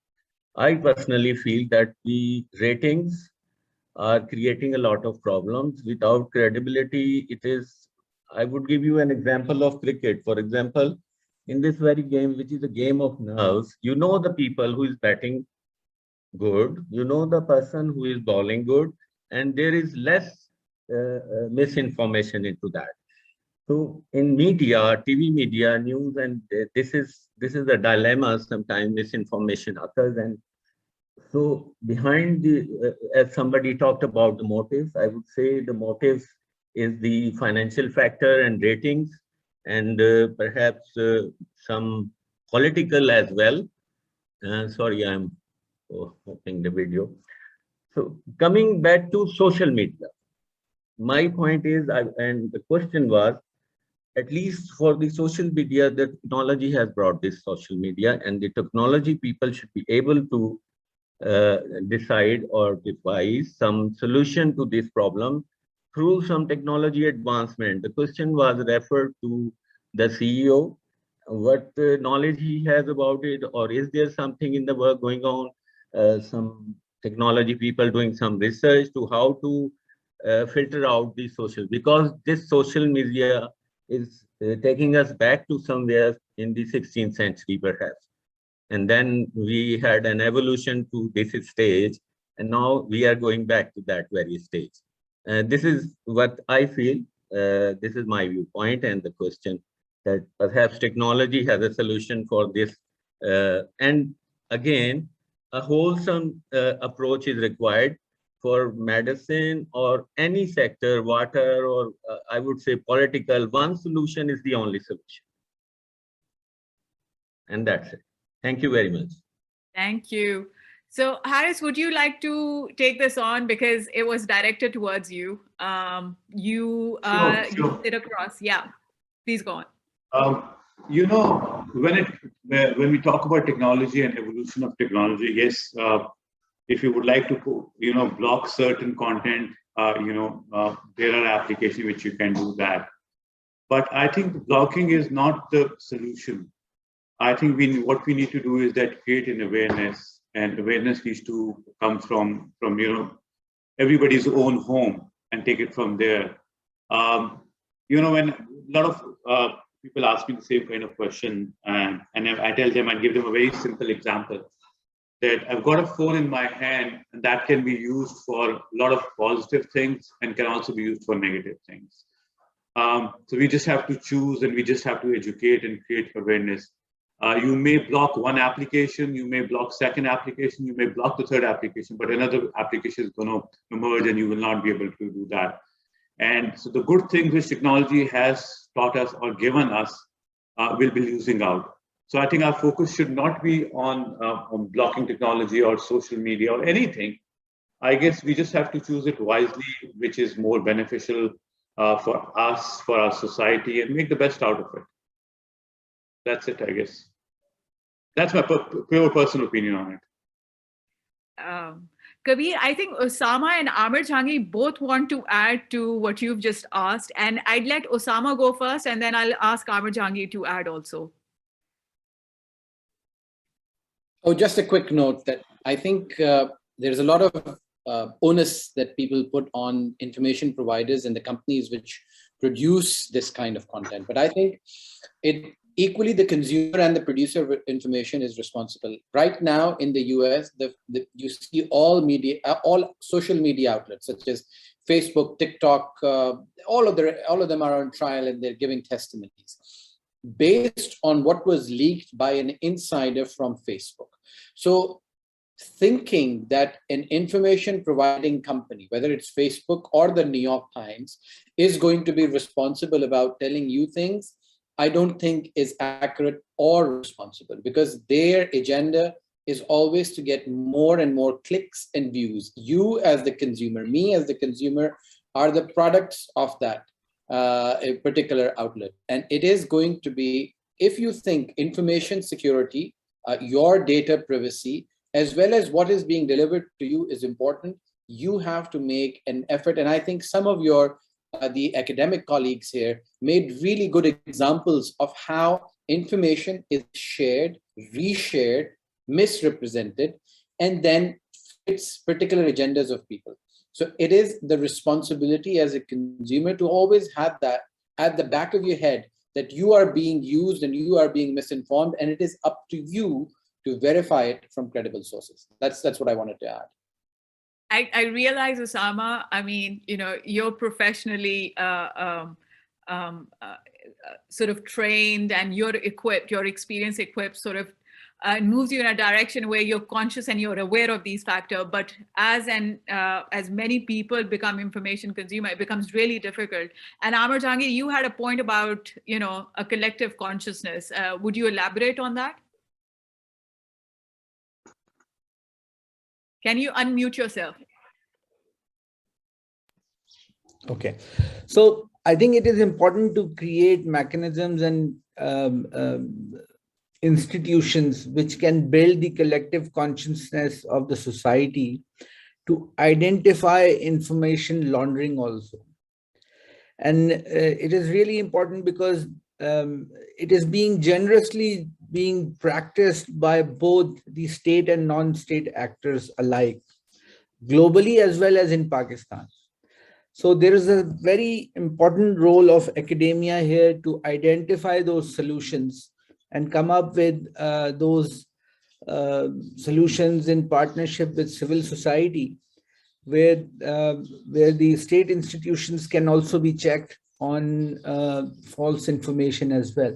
I personally feel that the ratings are creating a lot of problems. Without credibility, it is, I would give you an example of cricket. For example, in this very game, which is a game of nerves, you know the people who is batting good, you know the person who is bowling good, and there is less misinformation into that. So in media, TV media, news, and this is a dilemma. Sometimes misinformation occurs, and so behind as somebody talked about the motives, I would say the motive is the financial factor and ratings, and perhaps some political as well. Sorry, I'm opening the video. So coming back to social media, my point is, and the question was, at least for the social media, the technology has brought this social media, and the technology people should be able to decide or devise some solution to this problem through some technology advancement. The question was referred to the CEO, what knowledge he has about it, or is there something in the work going on, some technology people doing some research to how to filter out these social, because this social media is taking us back to somewhere in the 16th century perhaps. And then we had an evolution to this stage, and now we are going back to that very stage. This is what I feel. This is my viewpoint, and the question that perhaps technology has a solution for this. And again, a wholesome approach is required for medicine or any sector, water, or I would say political. One solution is the only solution. And that's it. Thank you very much. Thank you. So Harris, would you like to take this on, because it was directed towards you? You sit across. Yeah, please go on. You know, when we talk about technology and evolution of technology, yes, if you would like to, block certain content, there are applications which you can do that. But I think blocking is not the solution. I think what we need to do is that create an awareness and awareness needs to come from everybody's own home and take it from there. When a lot of people ask me the same kind of question, and I tell them, I give them a very simple example, that I've got a phone in my hand and that can be used for a lot of positive things and can also be used for negative things. So we just have to choose, and we just have to educate and create awareness. You may block one application, you may block second application, you may block the third application, but another application is going to emerge and you will not be able to do that. And so the good things which technology has taught us or given us will be losing out. So I think our focus should not be on blocking technology or social media or anything. I guess we just have to choose it wisely, which is more beneficial for us, for our society, and make the best out of it. That's it, I guess. That's my pure personal opinion on it. Kabir, I think Osama and Amir Jhangi both want to add to what you've just asked. And I'd let Osama go first, and then I'll ask Amir Jhangi to add also. Oh, just a quick note that I think there's a lot of onus that people put on information providers and the companies which produce this kind of content. But I think equally the consumer and the producer of information is responsible. Right now in the US, you see all social media outlets such as Facebook, TikTok, all of them are on trial and they're giving testimonies based on what was leaked by an insider from Facebook. So thinking that an information providing company, whether it's Facebook or the New York Times, is going to be responsible about telling you things, I don't think is accurate or responsible, because their agenda is always to get more and more clicks and views. You as the consumer, me as the consumer, are the products of that a particular outlet. And it is going to be, if you think information security, your data privacy, as well as what is being delivered to you is important, you have to make an effort. And I think some of your the academic colleagues here made really good examples of how information is shared, reshared, misrepresented, and then fits particular agendas of people. So it is the responsibility as a consumer to always have that at the back of your head, that you are being used and you are being misinformed, and it is up to you to verify it from credible sources. That's what I wanted to add. I realize, Osama, I mean, you're professionally sort of trained and you're equipped, your experience equipped sort of moves you in a direction where you're conscious and you're aware of these factors. But as many people become information consumer, it becomes really difficult. And Amir Jhangi, you had a point about, a collective consciousness. Would you elaborate on that? Can you unmute yourself? Okay. So I think it is important to create mechanisms and institutions which can build the collective consciousness of the society to identify information laundering also. And it is really important because it is being generously being practiced by both the state and non-state actors alike, globally as well as in Pakistan. So there is a very important role of academia here to identify those solutions and come up with those solutions in partnership with civil society, where the state institutions can also be checked on false information as well.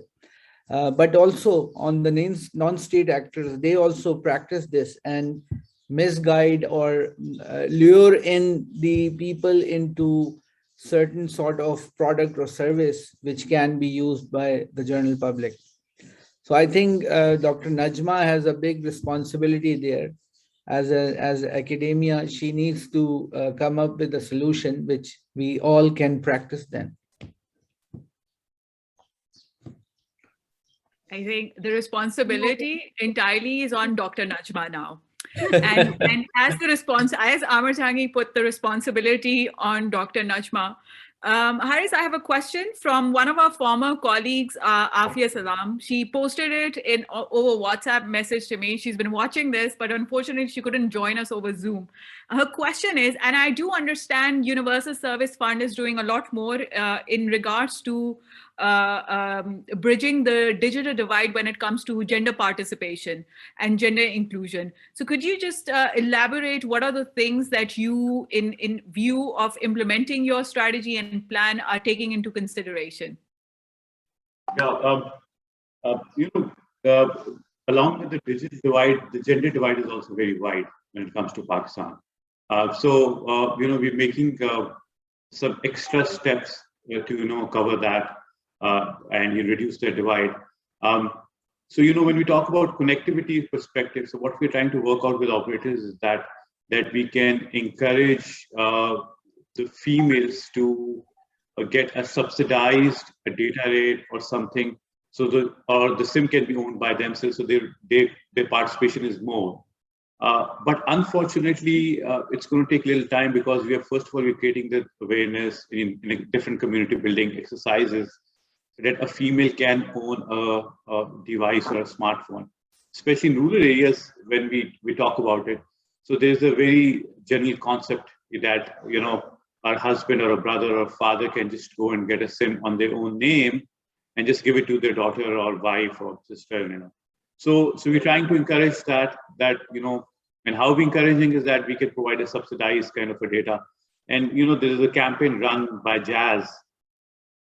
But also on the non-state actors, they also practice this and misguide or lure in the people into certain sort of product or service which can be used by the general public. So I think Dr. Najma has a big responsibility there. As academia, she needs to come up with a solution which we all can practice then. I think the responsibility entirely is on Dr. Najma now. And as Amir Jhangi put the responsibility on Dr. Najma, Haris, I have a question from one of our former colleagues, Afia Salam. She posted it in over WhatsApp message to me. She's been watching this, but unfortunately she couldn't join us over Zoom. Her question is, and I do understand Universal Service Fund is doing a lot more in regards to bridging the digital divide when it comes to gender participation and gender inclusion. So could you just elaborate what are the things that you, in view of implementing your strategy and plan, are taking into consideration? Yeah, along with the digital divide, the gender divide is also very wide when it comes to Pakistan. We're making some extra steps to cover that and reduce the divide. When we talk about connectivity perspective, so what we're trying to work out with operators is that we can encourage the females to get a subsidized data rate or something, so the SIM can be owned by themselves, so their participation is more. But unfortunately, it's going to take a little time, because first of all, we're creating the awareness in different community building exercises that a female can own a device or a smartphone, especially in rural areas when we talk about it. So there's a very general concept that, our husband or a brother or father can just go and get a SIM on their own name and just give it to their daughter or wife or sister, So we're trying to encourage that, and how we're encouraging is that we can provide a subsidized kind of a data. And, there is a campaign run by Jazz,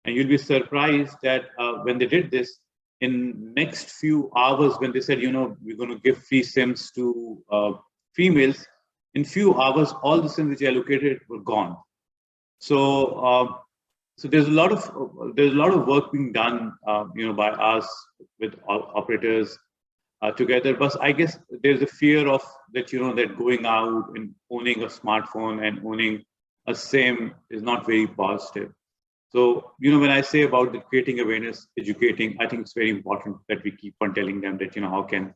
and you'll be surprised that when they did this, in next few hours, when they said, we're going to give free SIMs to females, in few hours, all the SIMs which are allocated were gone. So there's a lot of work being done, by us with operators together. But I guess there's a fear of that, that going out and owning a smartphone and owning a SIM is not very positive. So, when I say about the creating awareness, educating, I think it's very important that we keep on telling them that, how can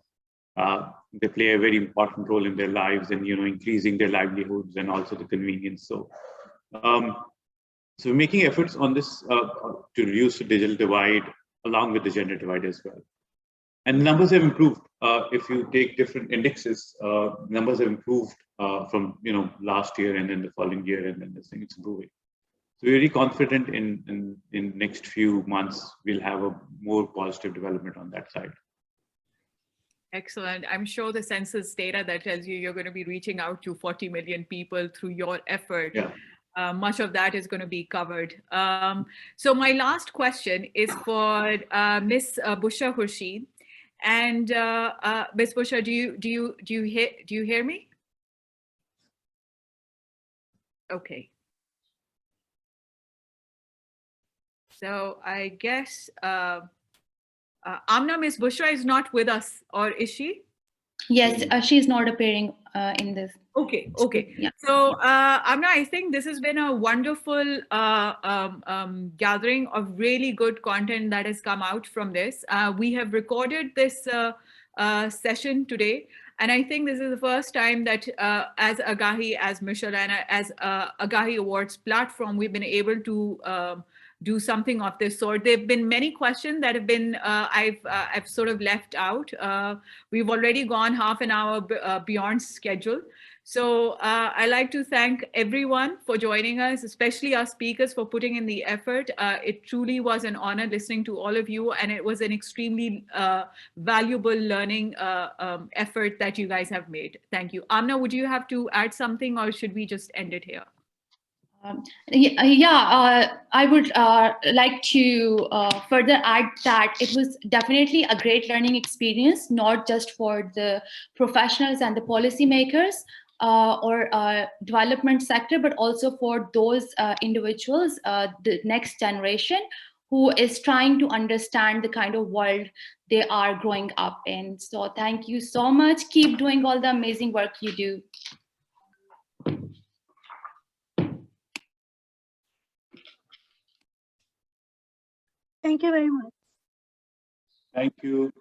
they play a very important role in their lives and, increasing their livelihoods and also the convenience. So we're making efforts on this to reduce the digital divide along with the gender divide as well. And numbers have improved. If you take different indexes, numbers have improved from last year and then the following year, and then this thing it's improving. So we're very confident in next few months we'll have a more positive development on that side. Excellent. I'm sure the census data that tells you you're going to be reaching out to 40 million people through your effort. Yeah. Much of that is going to be covered. So my last question is for Ms. Bushra Khurshid. And Ms. Bushra, do you hear me? Okay. So I guess Amna, Ms. Bushra is not with us, or is she? Yes, she's not appearing in this. Okay. Yeah. So Amna, I think this has been a wonderful gathering of really good content that has come out from this. We have recorded this session today, and I think this is the first time that as AGAHI, as Mishal, and as AGAHI Awards platform, we've been able to do something of this sort. There have been many questions that have been I've sort of left out. We've already gone half an hour beyond schedule. So I'd like to thank everyone for joining us, especially our speakers for putting in the effort. It truly was an honor listening to all of you, and it was an extremely valuable learning effort that you guys have made. Thank you. Amna, would you have to add something, or should we just end it here? I would like to further add that it was definitely a great learning experience, not just for the professionals and the policymakers or development sector, but also for those individuals, the next generation, who is trying to understand the kind of world they are growing up in. So thank you so much. Keep doing all the amazing work you do. Thank you very much. Thank you.